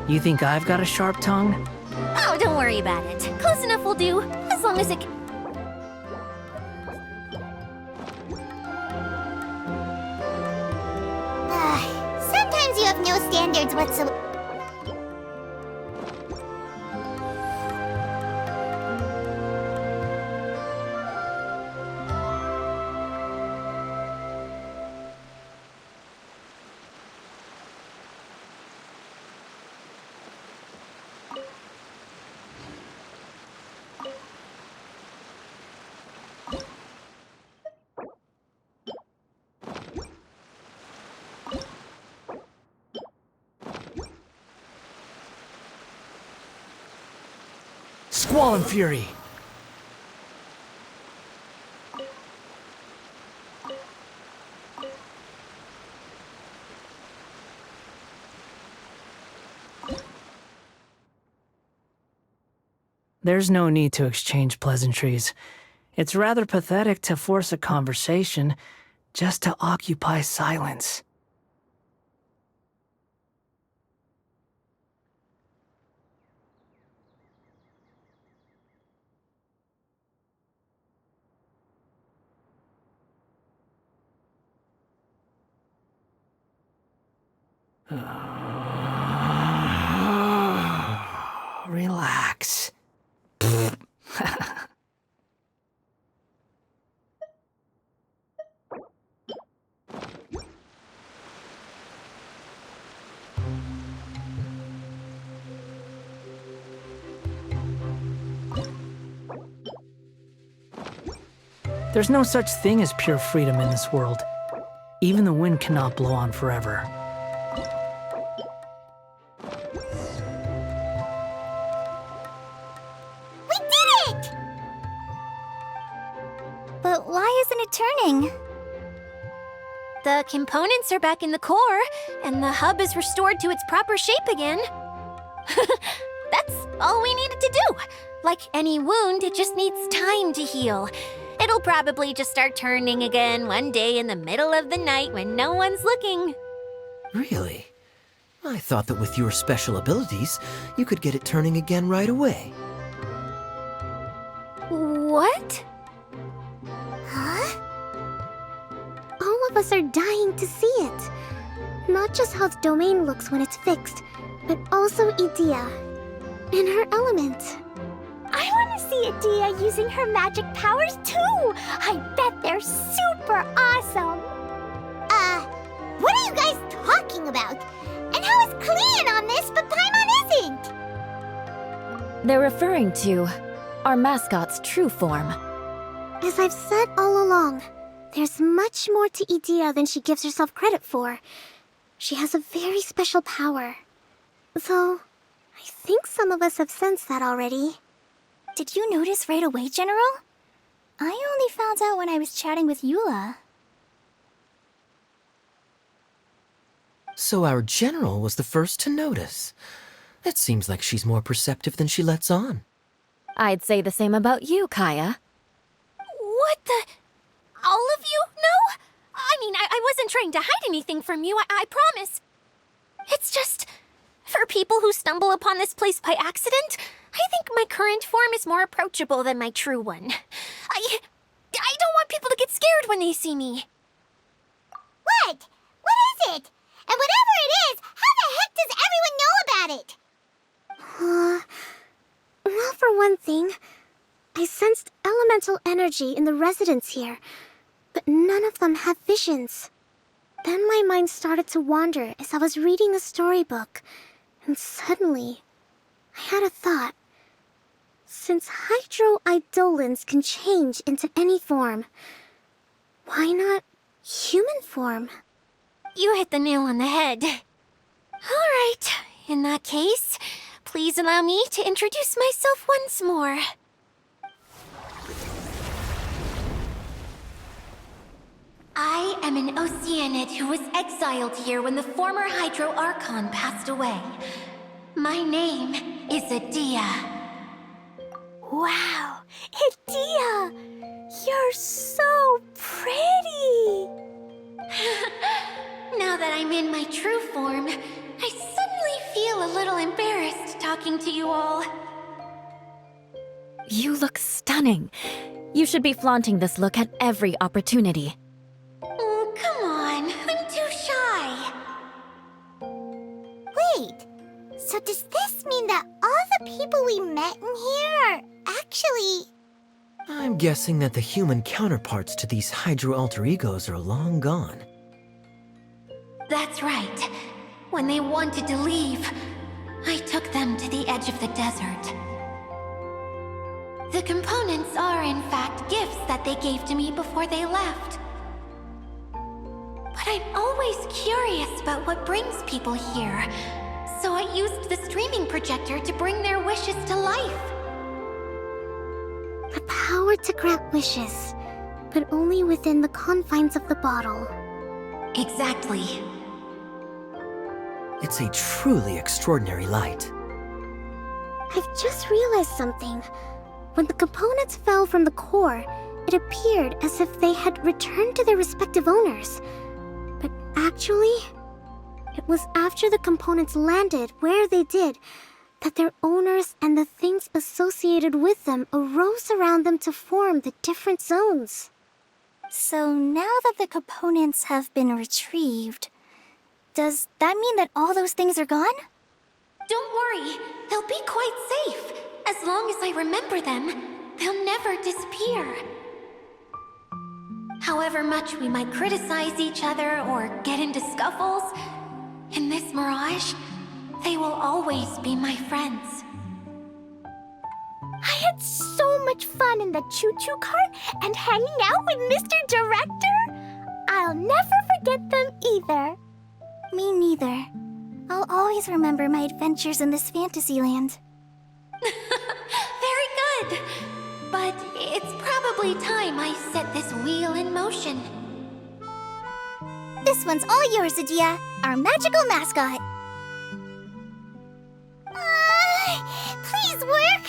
You think I've got a sharp tongue? Oh, don't worry about it. Close enough will do, as long as it... Sometimes you have no standards whatsoever. Squall and Fury! There's no need to exchange pleasantries. It's rather pathetic to force a conversation just to occupy silence. Relax. There's no such thing as pure freedom in this world. Even the wind cannot blow on forever. We did it! But why isn't it turning? The components are back in the core, and the hub is restored to its proper shape again. That's all we needed to do. Like any wound, it just needs time to heal. It'll probably just start turning again one day in the middle of the night when no one's looking. Really? I thought that with your special abilities, you could get it turning again right away. What? Huh? All of us are dying to see it. Not just how the domain looks when it's fixed, but also Idia. In her element. I want to see Idia using her magic powers too! I bet they're super awesome! What are you guys talking about? And how is Kleon on this, but Paimon isn't? They're referring to our mascot's true form. As I've said all along, there's much more to Idia than she gives herself credit for. She has a very special power. Though, I think some of us have sensed that already. Did you notice right away, General? I only found out when I was chatting with Eula. So our general was the first to notice. It seems like she's more perceptive than she lets on. I'd say the same about you, Kaya. What the? All of you? No? I mean, I wasn't trying to hide anything from you, I promise. It's just, for people who stumble upon this place by accident, I think my current form is more approachable than my true one. I don't want people to get scared when they see me. What? What is it? And whatever it is, how the heck does everyone know about it? Well, for one thing, I sensed elemental energy in the residents here, but none of them have visions. Then my mind started to wander as I was reading a storybook, and suddenly, I had a thought. Since hydroidolins can change into any form, why not human form? You hit the nail on the head. All right, in that case, please allow me to introduce myself once more. I am an Oceanid who was exiled here when the former Hydro Archon passed away. My name is Adia. Wow, Adia! You're so pretty! Now that I'm in my true form, I suddenly feel a little embarrassed talking to you all. You look stunning. You should be flaunting this look at every opportunity. Oh, come on. I'm too shy. Wait, so does this mean that all the people we met in here are actually... I'm guessing that the human counterparts to these Hydro alter egos are long gone. That's right. When they wanted to leave, I took them to the edge of the desert. The components are, in fact, gifts that they gave to me before they left. But I'm always curious about what brings people here, so I used the streaming projector to bring their wishes to life. The power to grant wishes, but only within the confines of the bottle. Exactly. It's a truly extraordinary light. I've just realized something. When the components fell from the core, it appeared as if they had returned to their respective owners. But actually, it was after the components landed where they did that their owners and the things associated with them arose around them to form the different zones. So now that the components have been retrieved, does that mean that all those things are gone? Don't worry, they'll be quite safe. As long as I remember them, they'll never disappear. However much we might criticize each other or get into scuffles, in this mirage, they will always be my friends. I had so much fun in the choo-choo cart and hanging out with Mr. Director. I'll never forget them either. Me neither. I'll always remember my adventures in this fantasy land. Very good. But it's probably time I set this wheel in motion. This one's all yours, Adia, our magical mascot. Please work!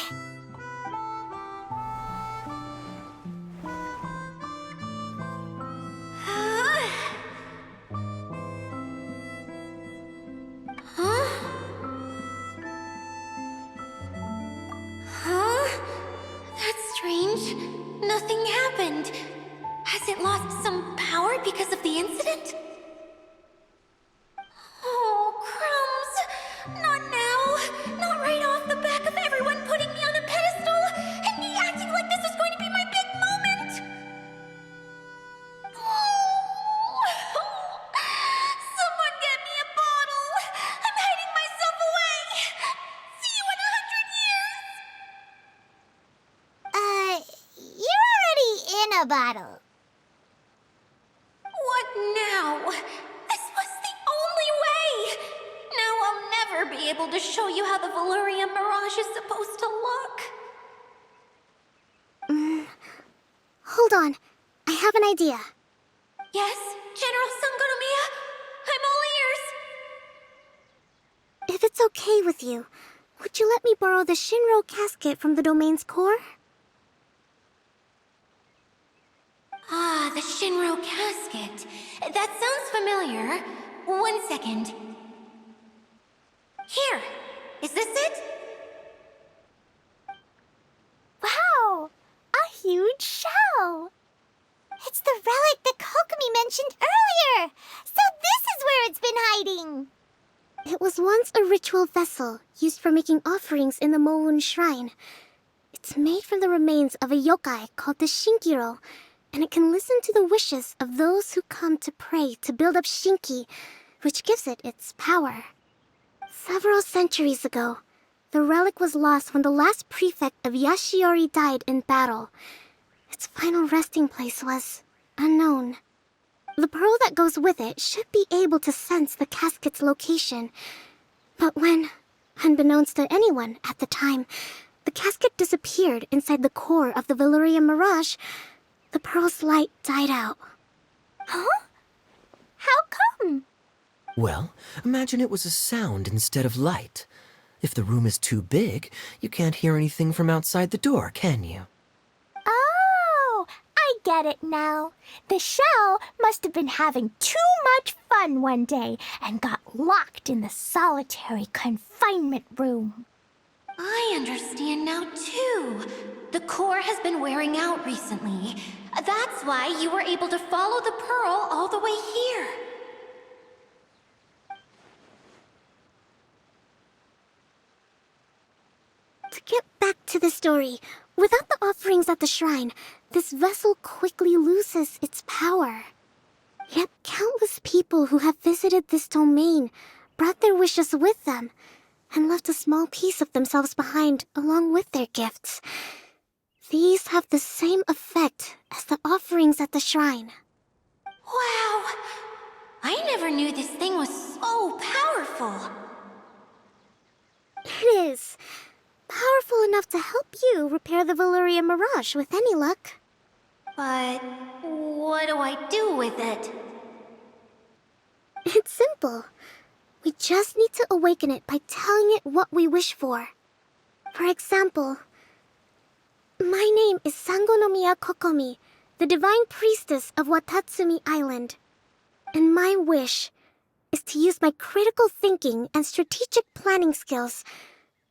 That's strange. Nothing happened. Has it lost some power because of the incident? Oh, crumbs! Not now! Not right off the back of everyone putting me on a pedestal and me acting like this is going to be my big moment! Someone get me a bottle! I'm hiding myself away! See you in 100 years! You're already in a bottle. What now? This was the only way! Now I'll never be able to show you how the Valurian Mirage is supposed to look. have an idea. Yes, General Sangonomiya? I'm all ears! If it's okay with you, would you let me borrow the Shinro casket from the domain's core? Ah, the Shinro casket. That sounds familiar. 1 second. Here! Is this it? Wow! A huge shell! It's the relic that Kokomi mentioned earlier! So this is where it's been hiding! It was once a ritual vessel used for making offerings in the Moun Shrine. It's made from the remains of a yokai called the Shinkiro, and it can listen to the wishes of those who come to pray to build up Shinki, which gives it its power. Several centuries ago, the relic was lost when the last prefect of Yashiori died in battle. Its final resting place was unknown. The pearl that goes with it should be able to sense the casket's location. But when, unbeknownst to anyone at the time, the casket disappeared inside the core of the Veluria Mirage, the pearl's light died out. Huh? How come? Well, imagine it was a sound instead of light. If the room is too big, you can't hear anything from outside the door, can you? Oh, I get it now. The shell must have been having too much fun one day and got locked in the solitary confinement room. I understand now, too. The core has been wearing out recently. That's why you were able to follow the pearl all the way here. To get back to the story, without the offerings at the shrine, this vessel quickly loses its power. Yet countless people who have visited this domain brought their wishes with them and left a small piece of themselves behind along with their gifts. These have the same effect as the offerings at the shrine. Wow! I never knew this thing was so powerful. It is. Powerful enough to help you repair the Veluria Mirage with any luck. But what do I do with it? It's simple. We just need to awaken it by telling it what we wish for. For example, my name is Sangonomiya Kokomi, the divine priestess of Watatsumi Island. And my wish is to use my critical thinking and strategic planning skills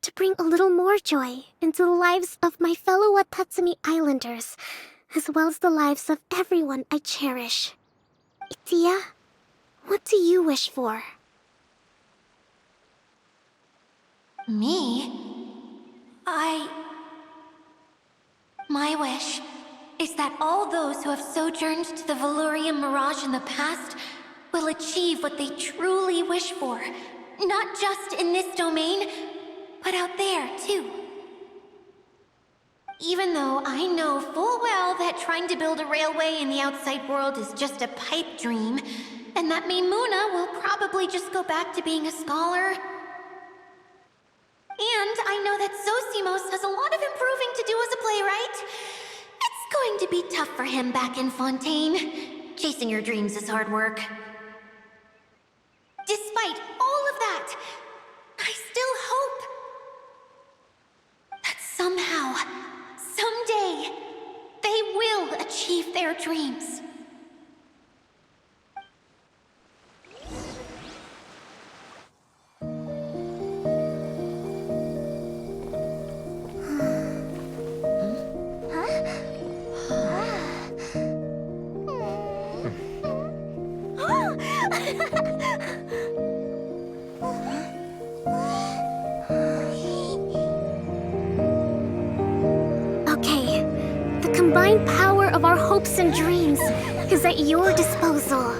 to bring a little more joy into the lives of my fellow Watatsumi Islanders, as well as the lives of everyone I cherish. Itia, what do you wish for? Me? My wish is that all those who have sojourned to the Veluria Mirage in the past will achieve what they truly wish for. Not just in this domain, but out there, too. Even though I know full well that trying to build a railway in the outside world is just a pipe dream, and that Maimuna will probably just go back to being a scholar. And I know that Zosimos has a lot of improving to do as a playwright. It's going to be tough for him back in Fontaine. Chasing your dreams is hard work. Despite all of that, I still hope that somehow, someday, they will achieve their dreams. Okay, the combined power of our hopes and dreams is at your disposal.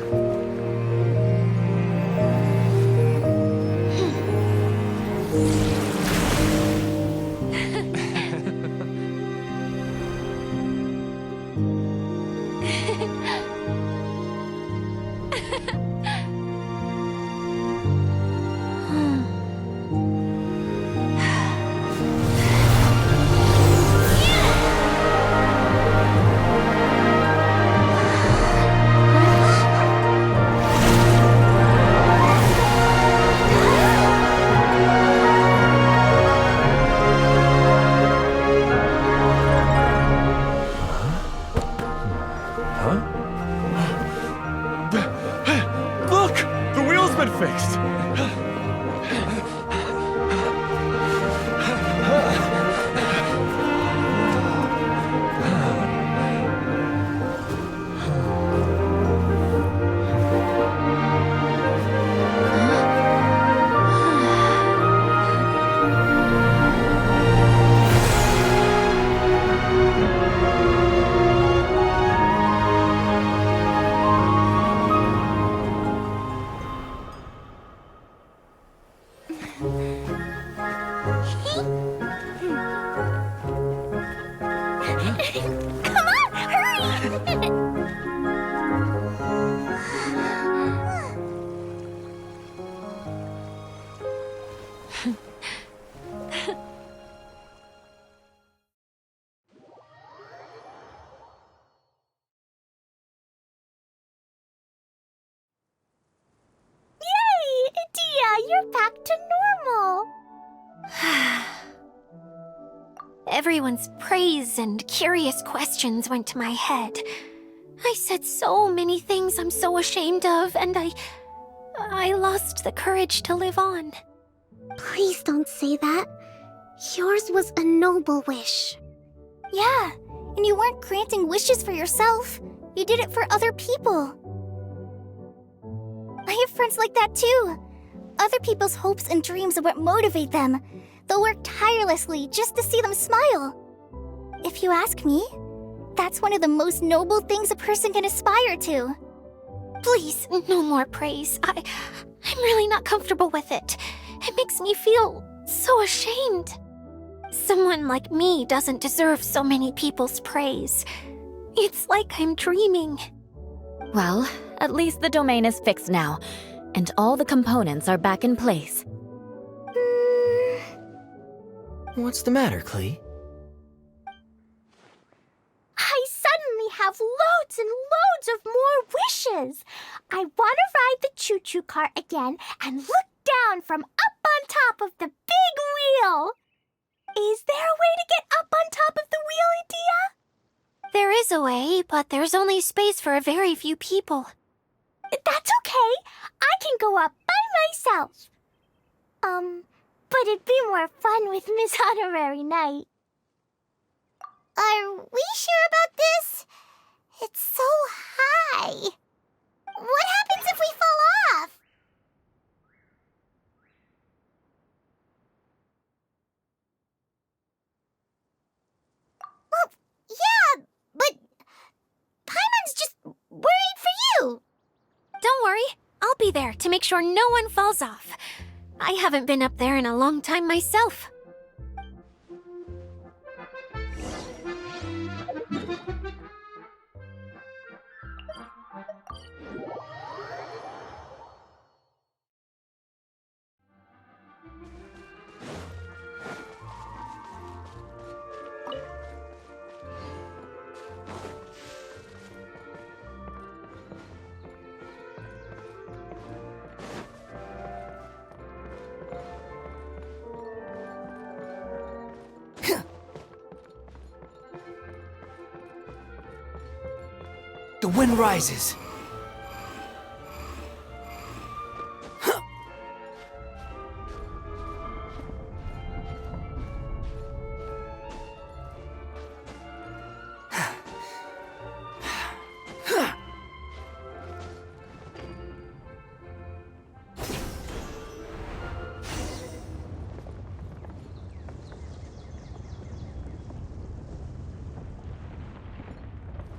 Come on, hurry! Yay! Dia, you're back to normal. Everyone's praise and curious questions went to my head. I said so many things I'm so ashamed of, and I lost the courage to live on. Please don't say that. Yours was a noble wish. Yeah, and you weren't granting wishes for yourself. You did it for other people. I have friends like that too. Other people's hopes and dreams are what motivate them. They'll work tirelessly just to see them smile. If you ask me, that's one of the most noble things a person can aspire to. Please, no more praise. I'm really not comfortable with it. It makes me feel so ashamed. Someone like me doesn't deserve so many people's praise. It's like I'm dreaming. Well, at least the domain is fixed now, and all the components are back in place. What's the matter, Klee? I suddenly have loads and loads of more wishes. I want to ride the choo-choo cart again and look down from up on top of the big wheel. Is there a way to get up on top of the wheel, Adia? There is a way, but there's only space for a very few people. That's okay. I can go up by myself. But it'd be more fun with Miss Honorary Knight. Are we sure about this? It's so high. What happens if we fall off? Well, yeah, but Paimon's just worried for you. Don't worry, I'll be there to make sure no one falls off. I haven't been up there in a long time myself. The wind rises.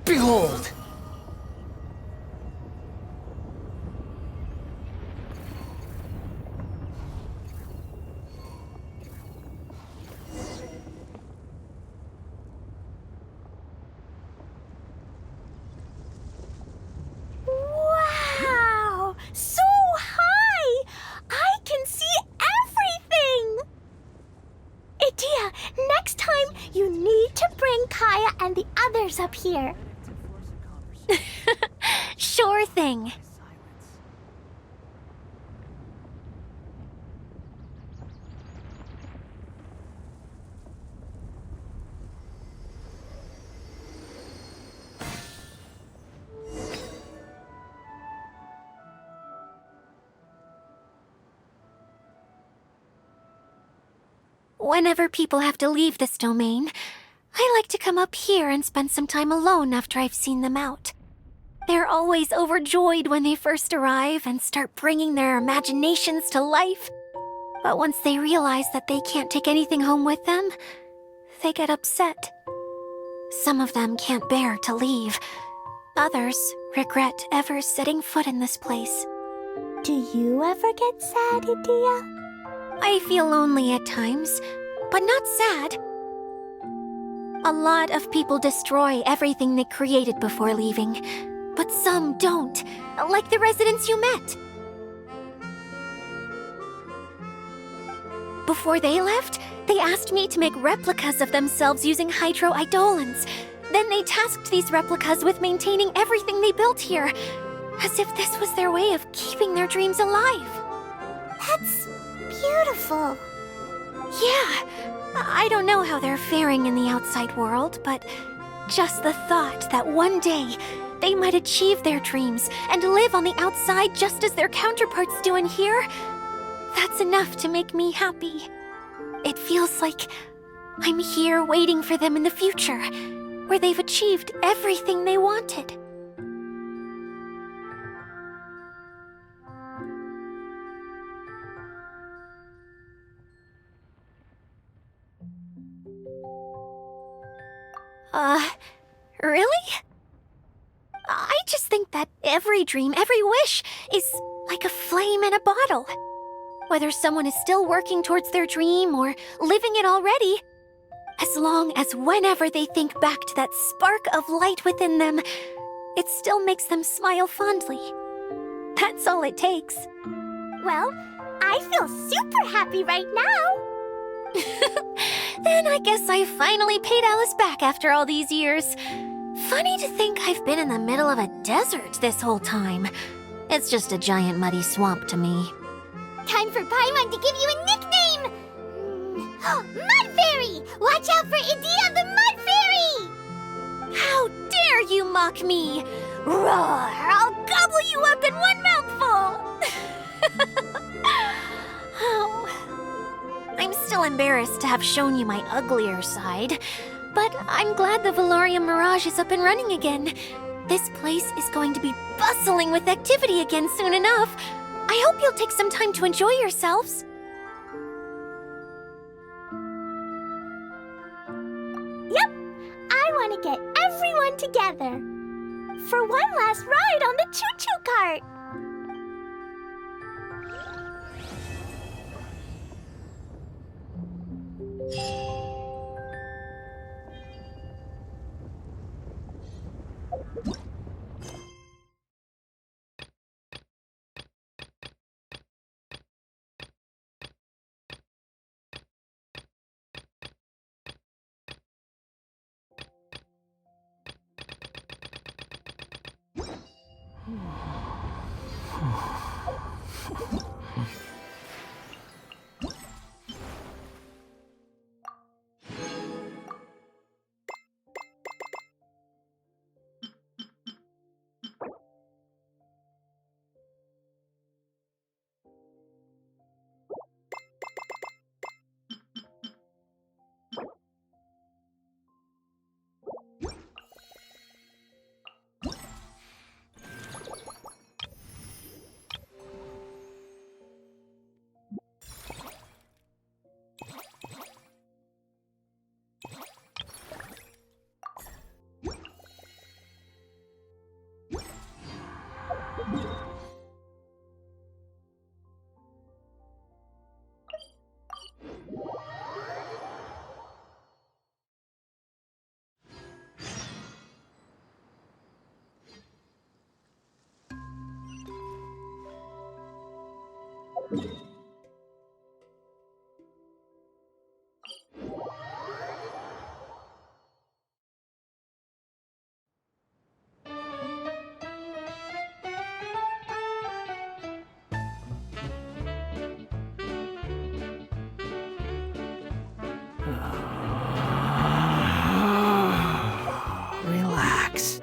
Behold! Wow! So high! I can see everything! Idia, next time you need to bring Kaya and the others up here. Sure thing. Whenever people have to leave this domain, I like to come up here and spend some time alone after I've seen them out. They're always overjoyed when they first arrive and start bringing their imaginations to life. But once they realize that they can't take anything home with them, they get upset. Some of them can't bear to leave. Others regret ever setting foot in this place. Do you ever get sad, Idia? I feel lonely at times, but not sad. A lot of people destroy everything they created before leaving, but some don't, like the residents you met. Before they left, they asked me to make replicas of themselves using hydro-eidolons. Then they tasked these replicas with maintaining everything they built here, as if this was their way of keeping their dreams alive. That's beautiful. Yeah, I don't know how they're faring in the outside world, but just the thought that one day they might achieve their dreams and live on the outside just as their counterparts do in here, that's enough to make me happy. It feels like I'm here waiting for them in the future, where they've achieved everything they wanted. Really? I just think that every dream, every wish, is like a flame in a bottle. Whether someone is still working towards their dream or living it already, as long as whenever they think back to that spark of light within them, it still makes them smile fondly. That's all it takes. Well, I feel super happy right now. Then I guess I finally paid Alice back after all these years. Funny to think I've been in the middle of a desert this whole time. It's just a giant muddy swamp to me. Time for Paimon to give you a nickname! Mud Fairy! Watch out for Idia the Mud Fairy! How dare you mock me! Roar! I'll gobble you up in one mouthful! Oh. I'm still embarrassed to have shown you my uglier side, but I'm glad the Valorium Mirage is up and running again. This place is going to be bustling with activity again soon enough. I hope you'll take some time to enjoy yourselves. Yep, I want to get everyone together for one last ride on the choo-choo cart. Relax.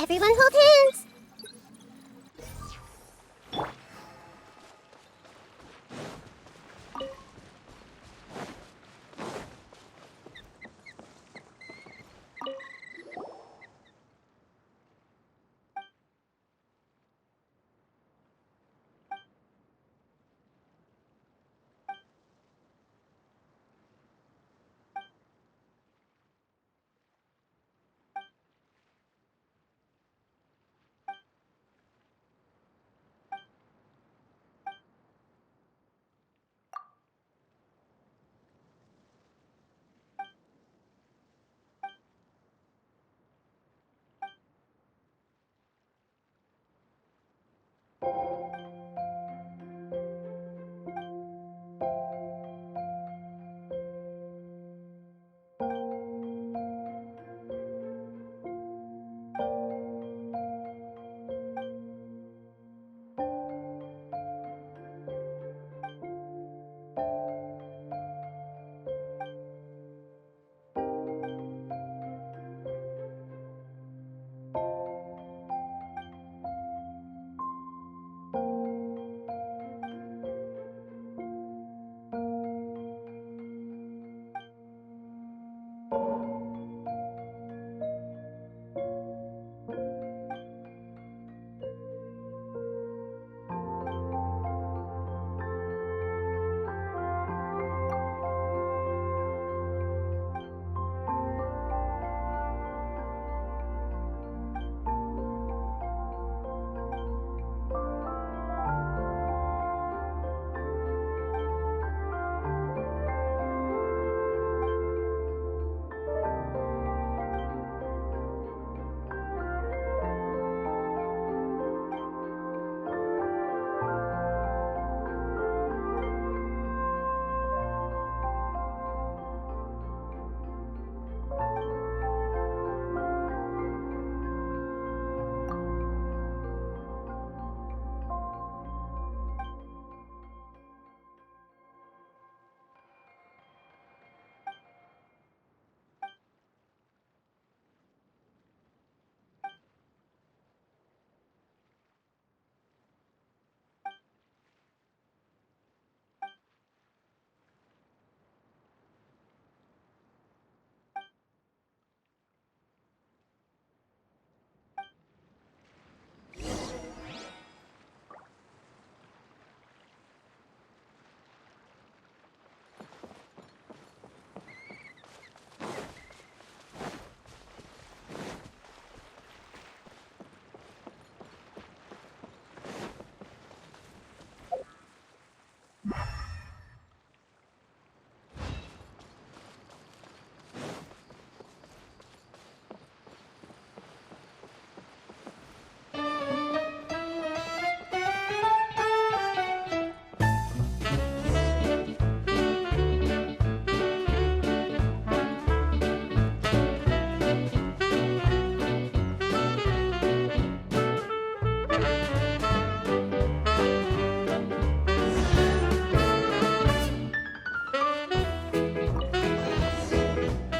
Everyone hold hands!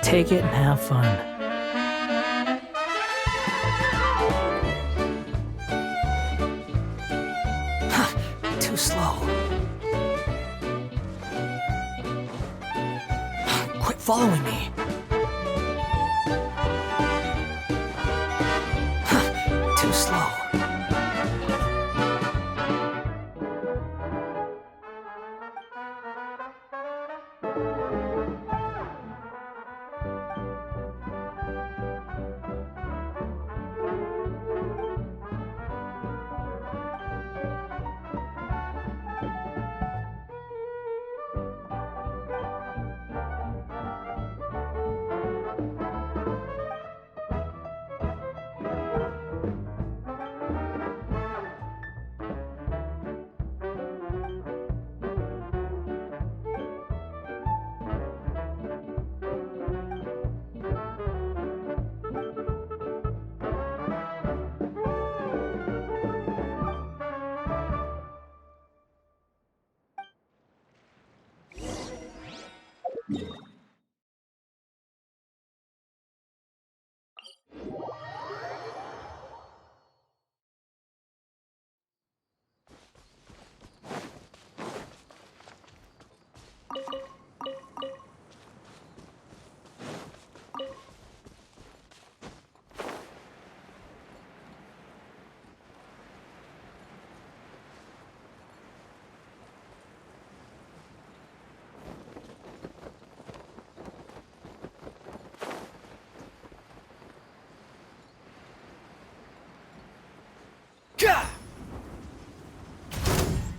Take it and have fun. Too slow. Quit following me. Too slow.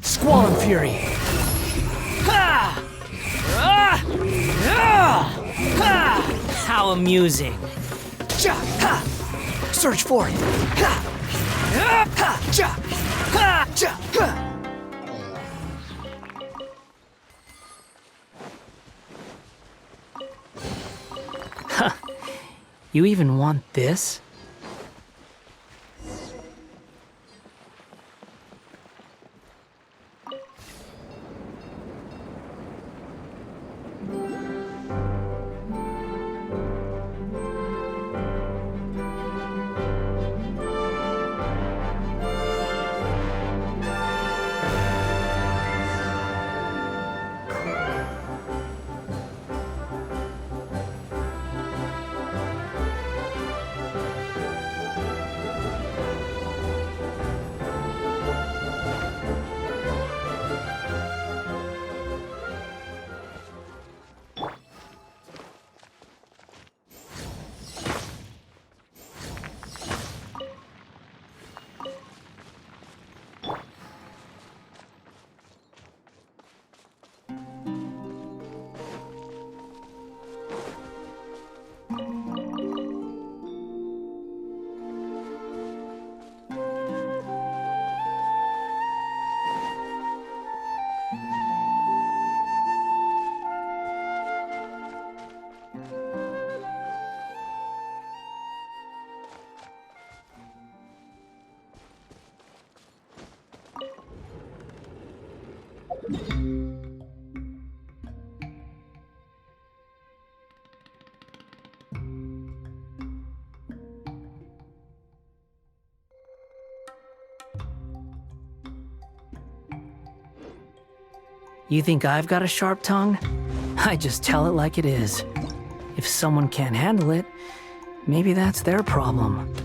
Squall Fury! Ha! Ah! Ah! Ha! How amusing! Ja! Ha! Search for it! Ha! Ah! Ha! Ja! Ha! Ja! Ha! Huh. You even want this? You think I've got a sharp tongue? I just tell it like it is. If someone can't handle it, maybe that's their problem.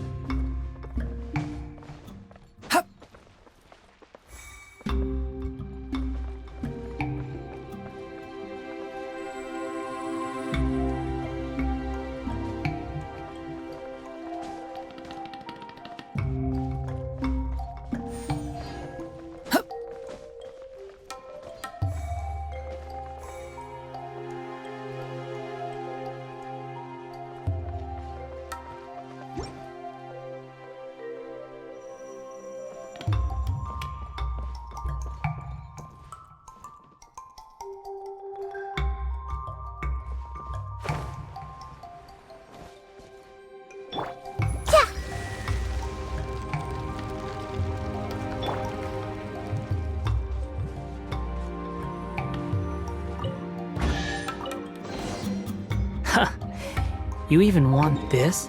You even want this?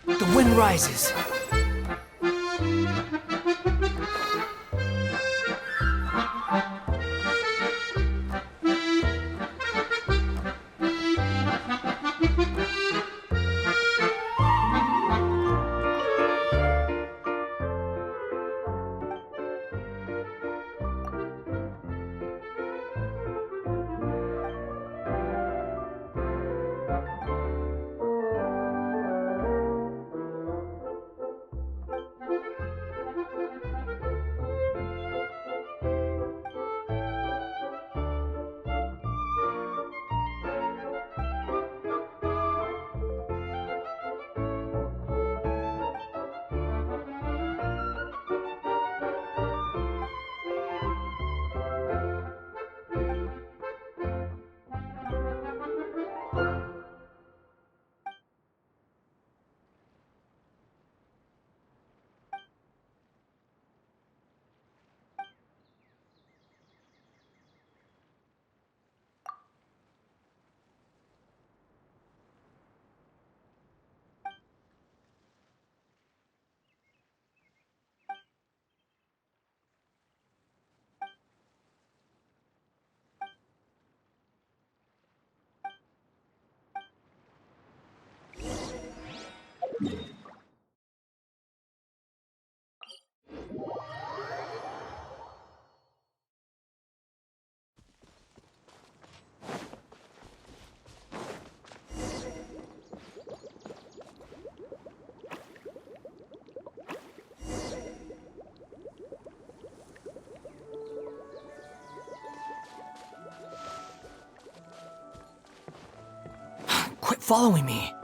The wind rises. following me.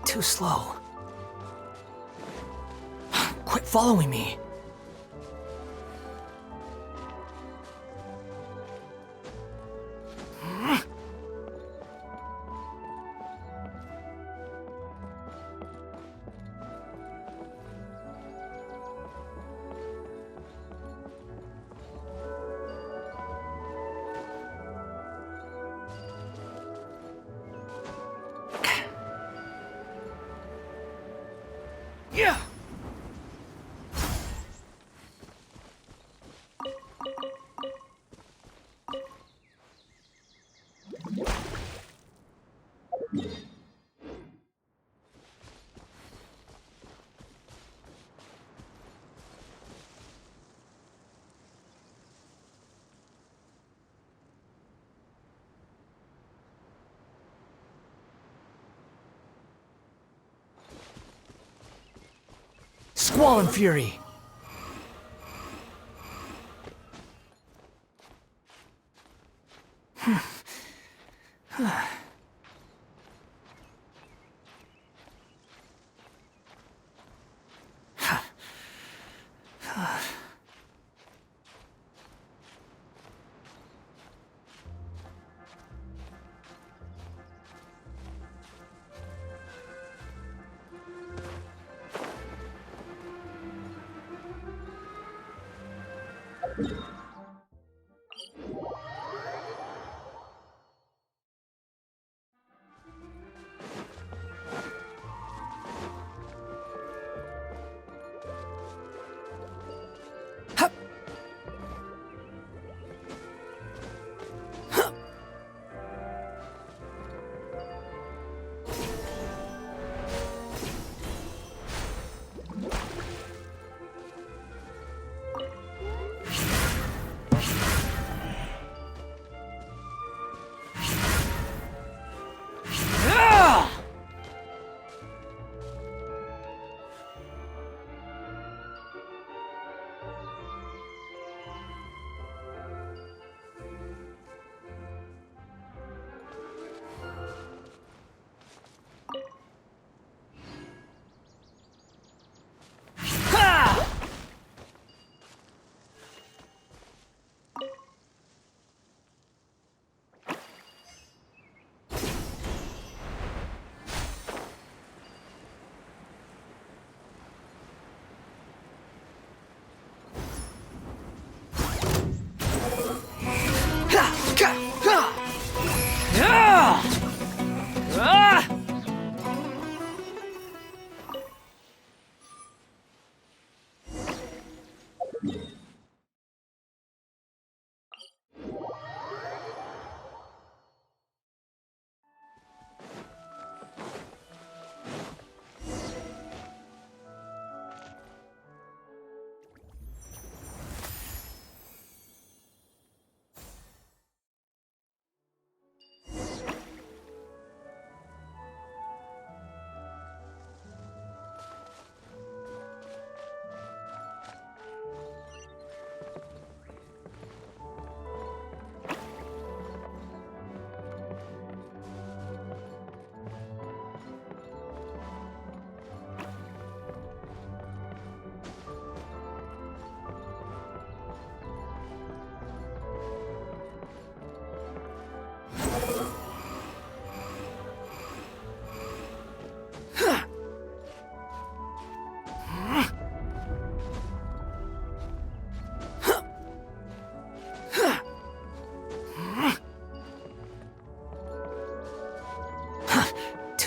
Too slow. Quit following me. Yeah. Squall and Fury.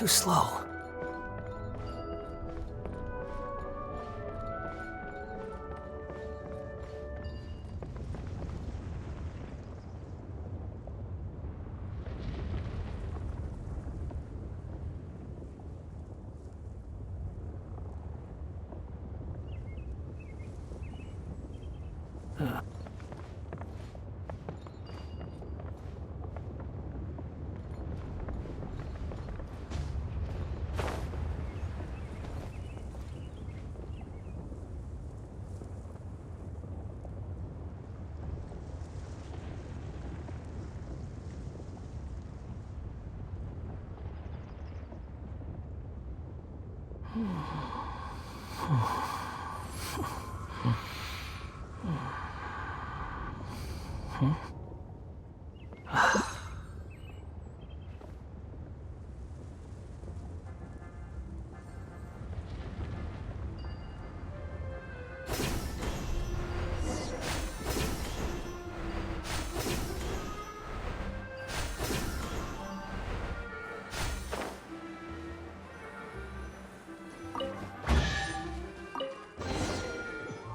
Too slow.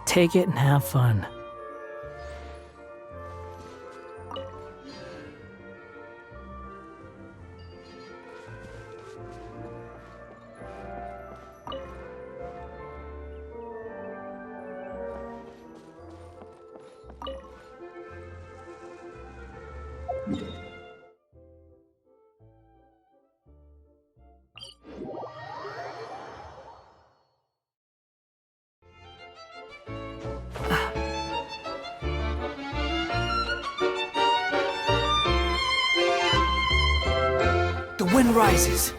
Take it and have fun. The wind rises.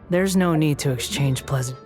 There's no need to exchange pleasant.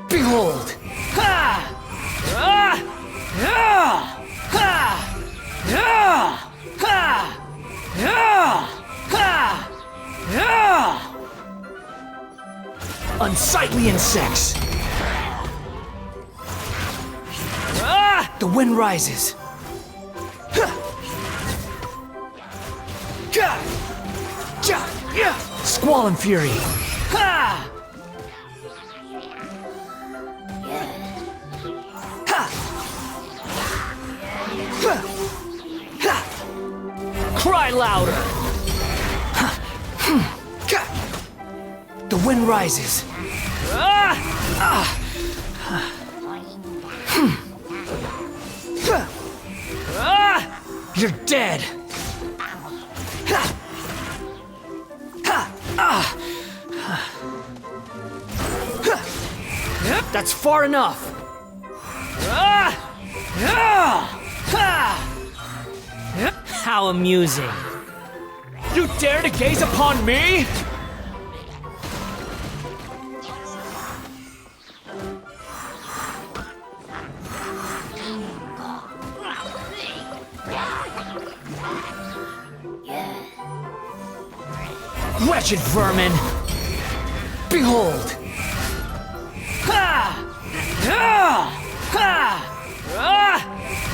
Behold! Ha! Ah! Ah! Ha! Ah! Ha! Ah! Ha! Ah! Unsightly insects! Ah! The wind rises. Squall and fury. Ha! Cry louder! The wind rises. You're dead! That's far enough! How amusing. You dare to gaze upon me? Wretched vermin! Behold! Ha! Ah! Ha! Ah!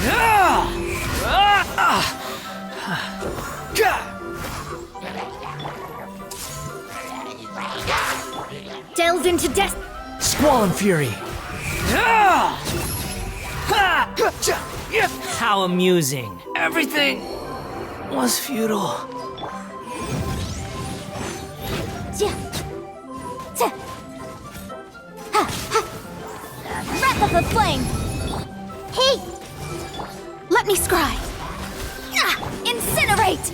Ah! Ah! Delve into death. Squall and fury! How amusing. Everything was futile. Breath of the flame. Hey! Let me scry. In Incinerate!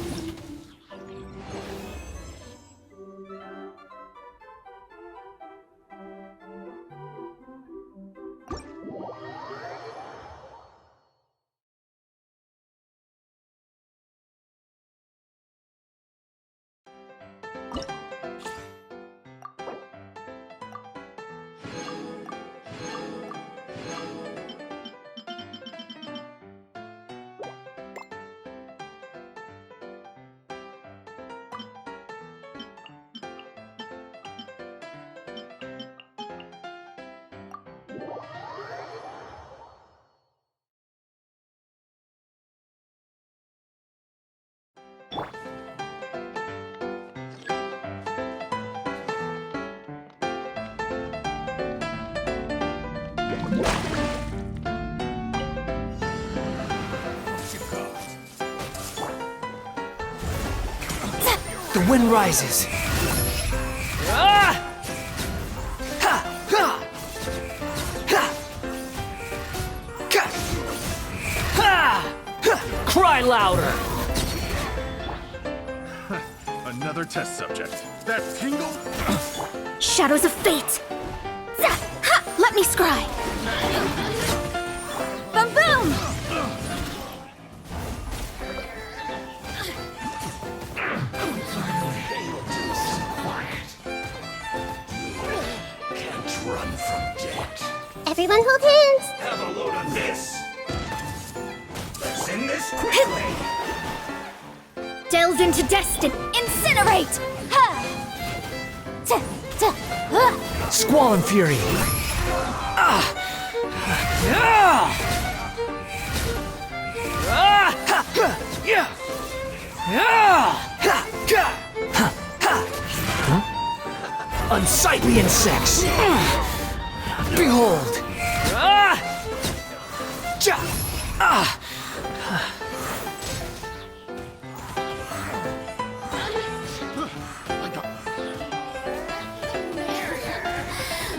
The wind rises. Cry louder! Another test subject. That tingle? Shadows of fate! Zap! Ha! Let me scry! Boom boom! Can't run from death. Everyone hold hands. Have a load of this. Let's end this quickly. Delve into destiny! Incinerate! Ha! Squall and Fury! Unsightly insects! Behold!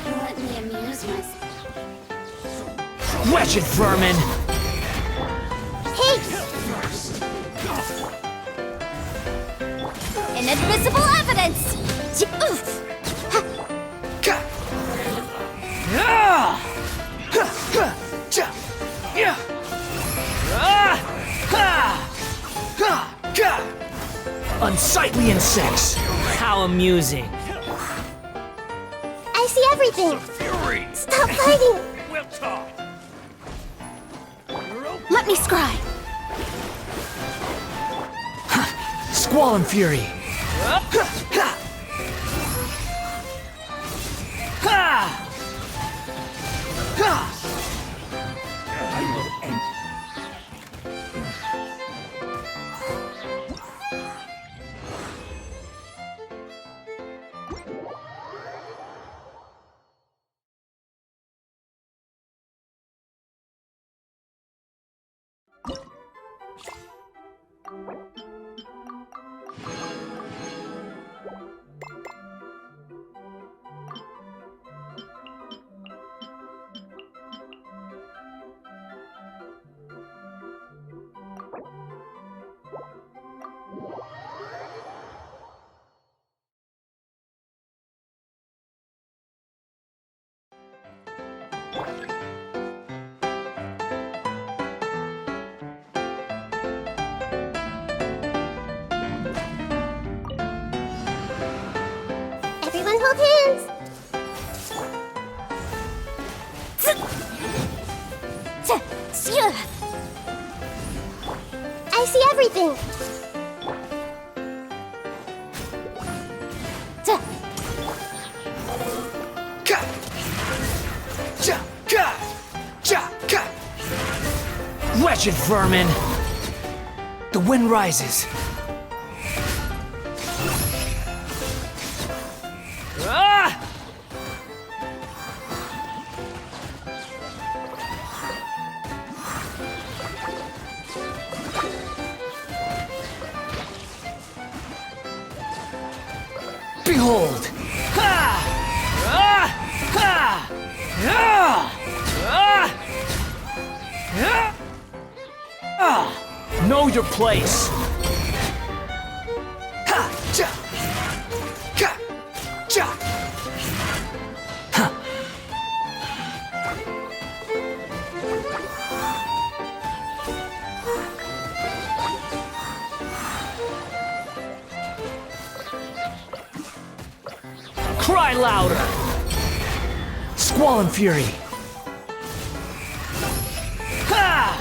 Let me amuse myself. Wretched vermin! Inadmissible evidence! Oof! Unsightly insects! How amusing! I see everything. Fury! Stop fighting. We'll talk. Let me scry! Squall and Fury! Everyone hold hands. I see everything. Wretched vermin! The wind rises. Behold! Know your place! Cry louder! Squall and Fury! Ha!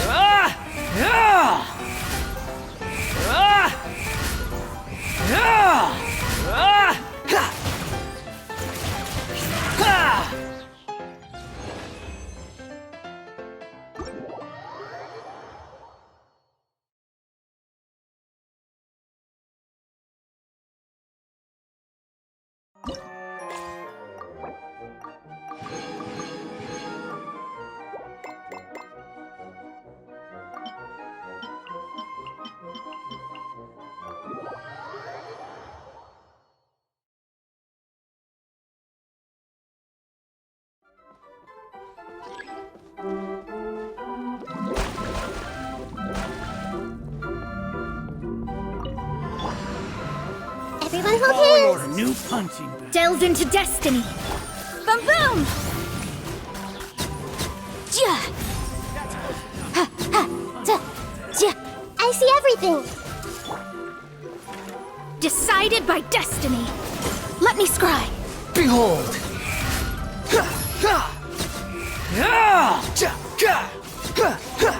Ah! Ah! Ah! Ah! Ah! Ha! Ha! Everyone hold hands! New punching bag. Delve into destiny. Boom boom! Ja! Ha ha! Ja! Ja! I see everything! Decided by destiny. Let me scry. Behold! Ha! Ha! Ah! Ja! Ja! Ha! Ha!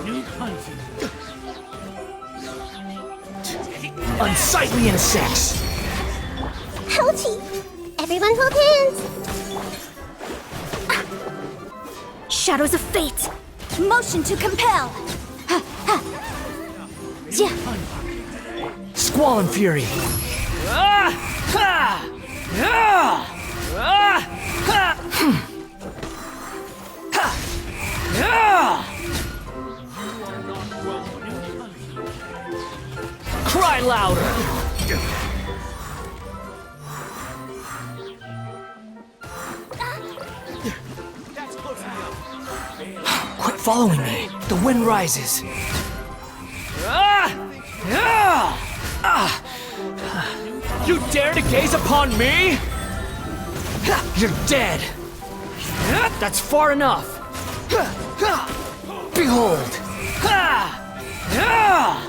New punching bag. Unsightly insects! Ouchie! Everyone hold hands! Shadows of fate. Motion to compel. Ha ha! Ja! Squall and Fury! Ah! Ha! Ah! Ah! Ha! Ha! Ah! Cry louder! Quit following me. The wind rises. Ah! Ah! Ah! You dare to gaze upon me? You're dead. That's far enough. Behold. Ah! Ah!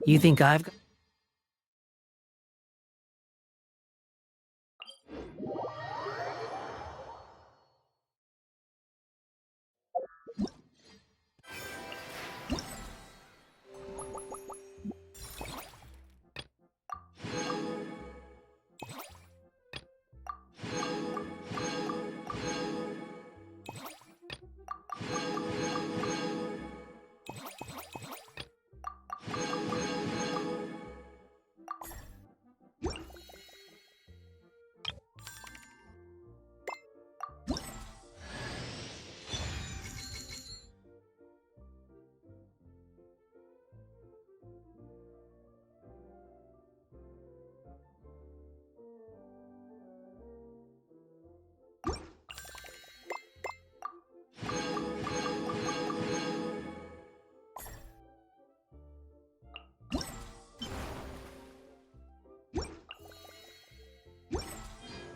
You think I've...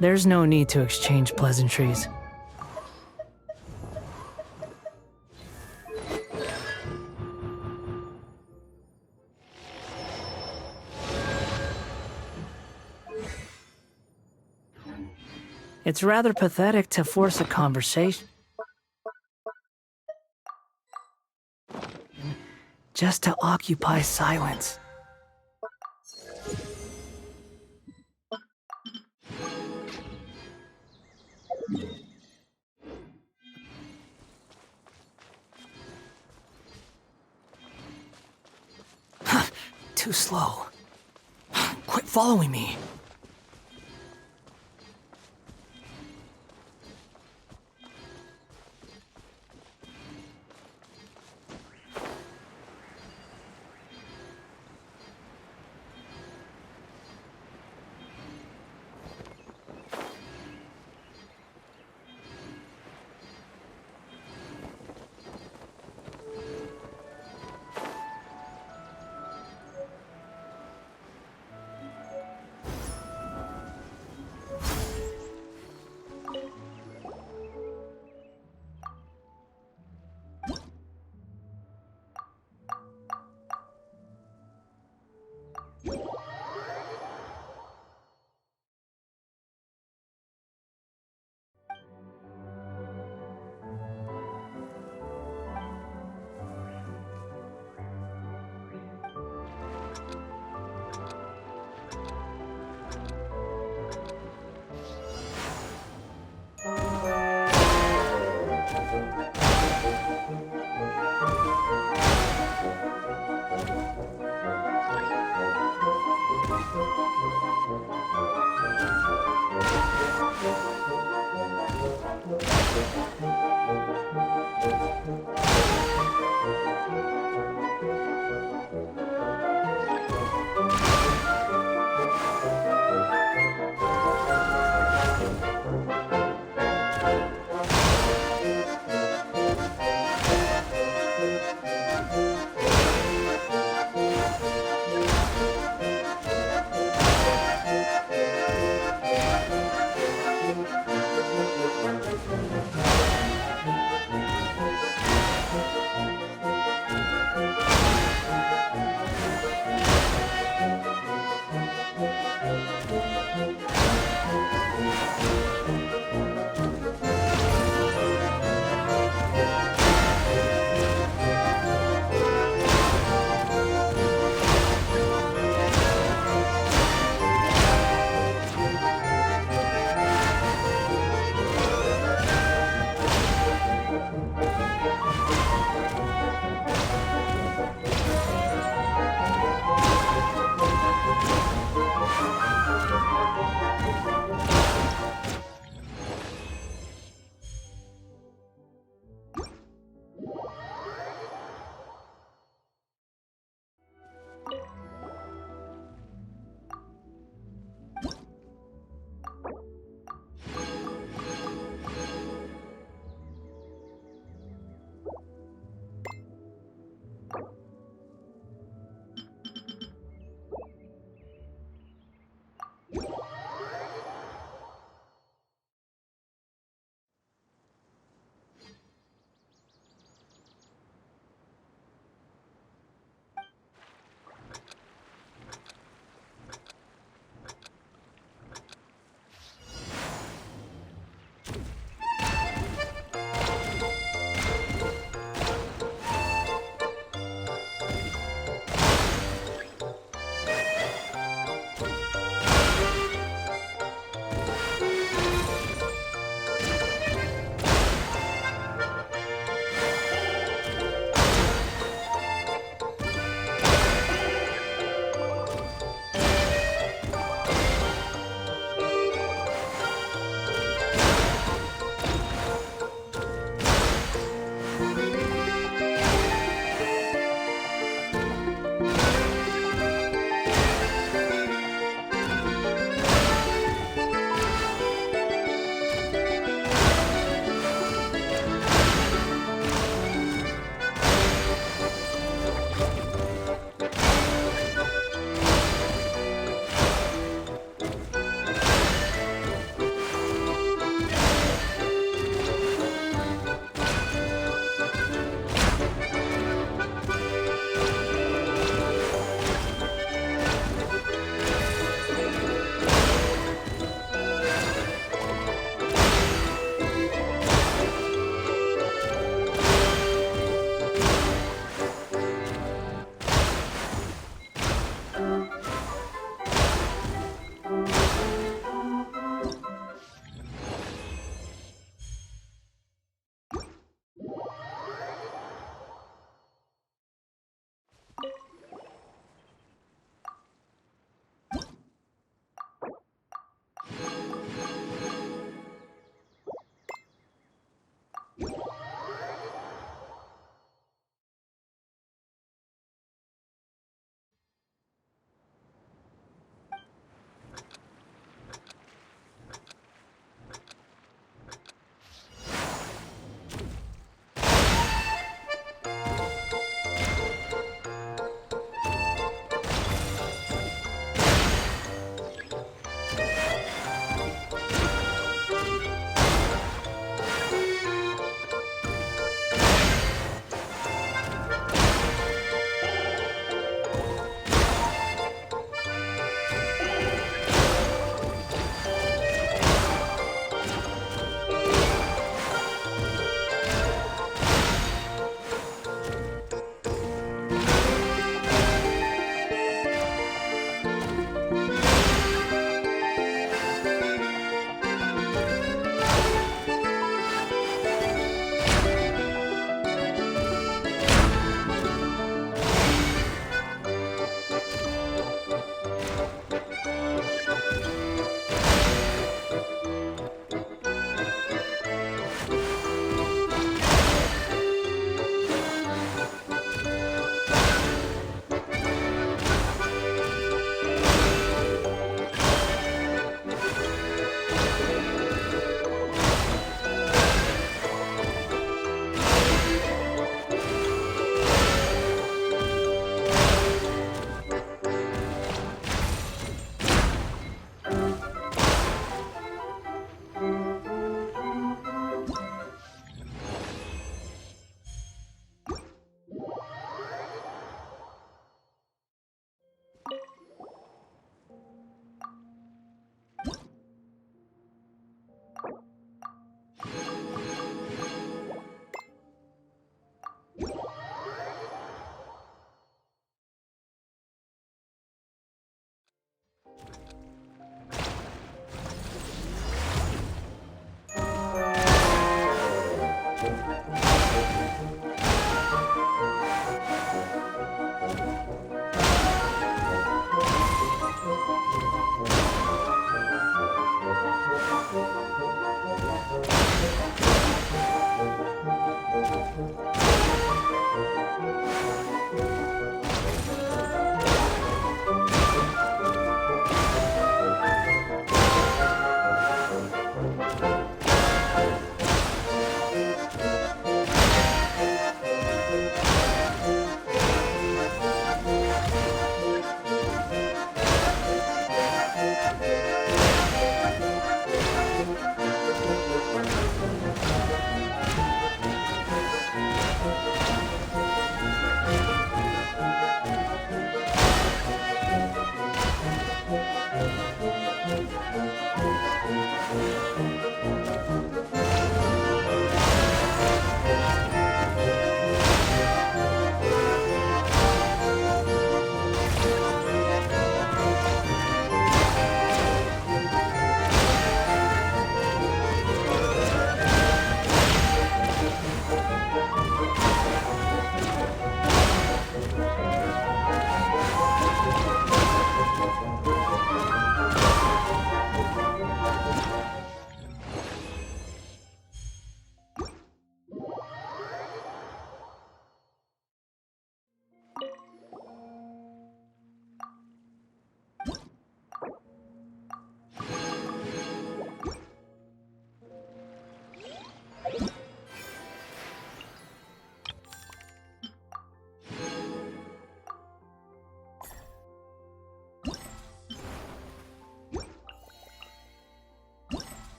There's no need to exchange pleasantries. It's rather pathetic to force a conversation just to occupy silence. Too slow. Quit following me.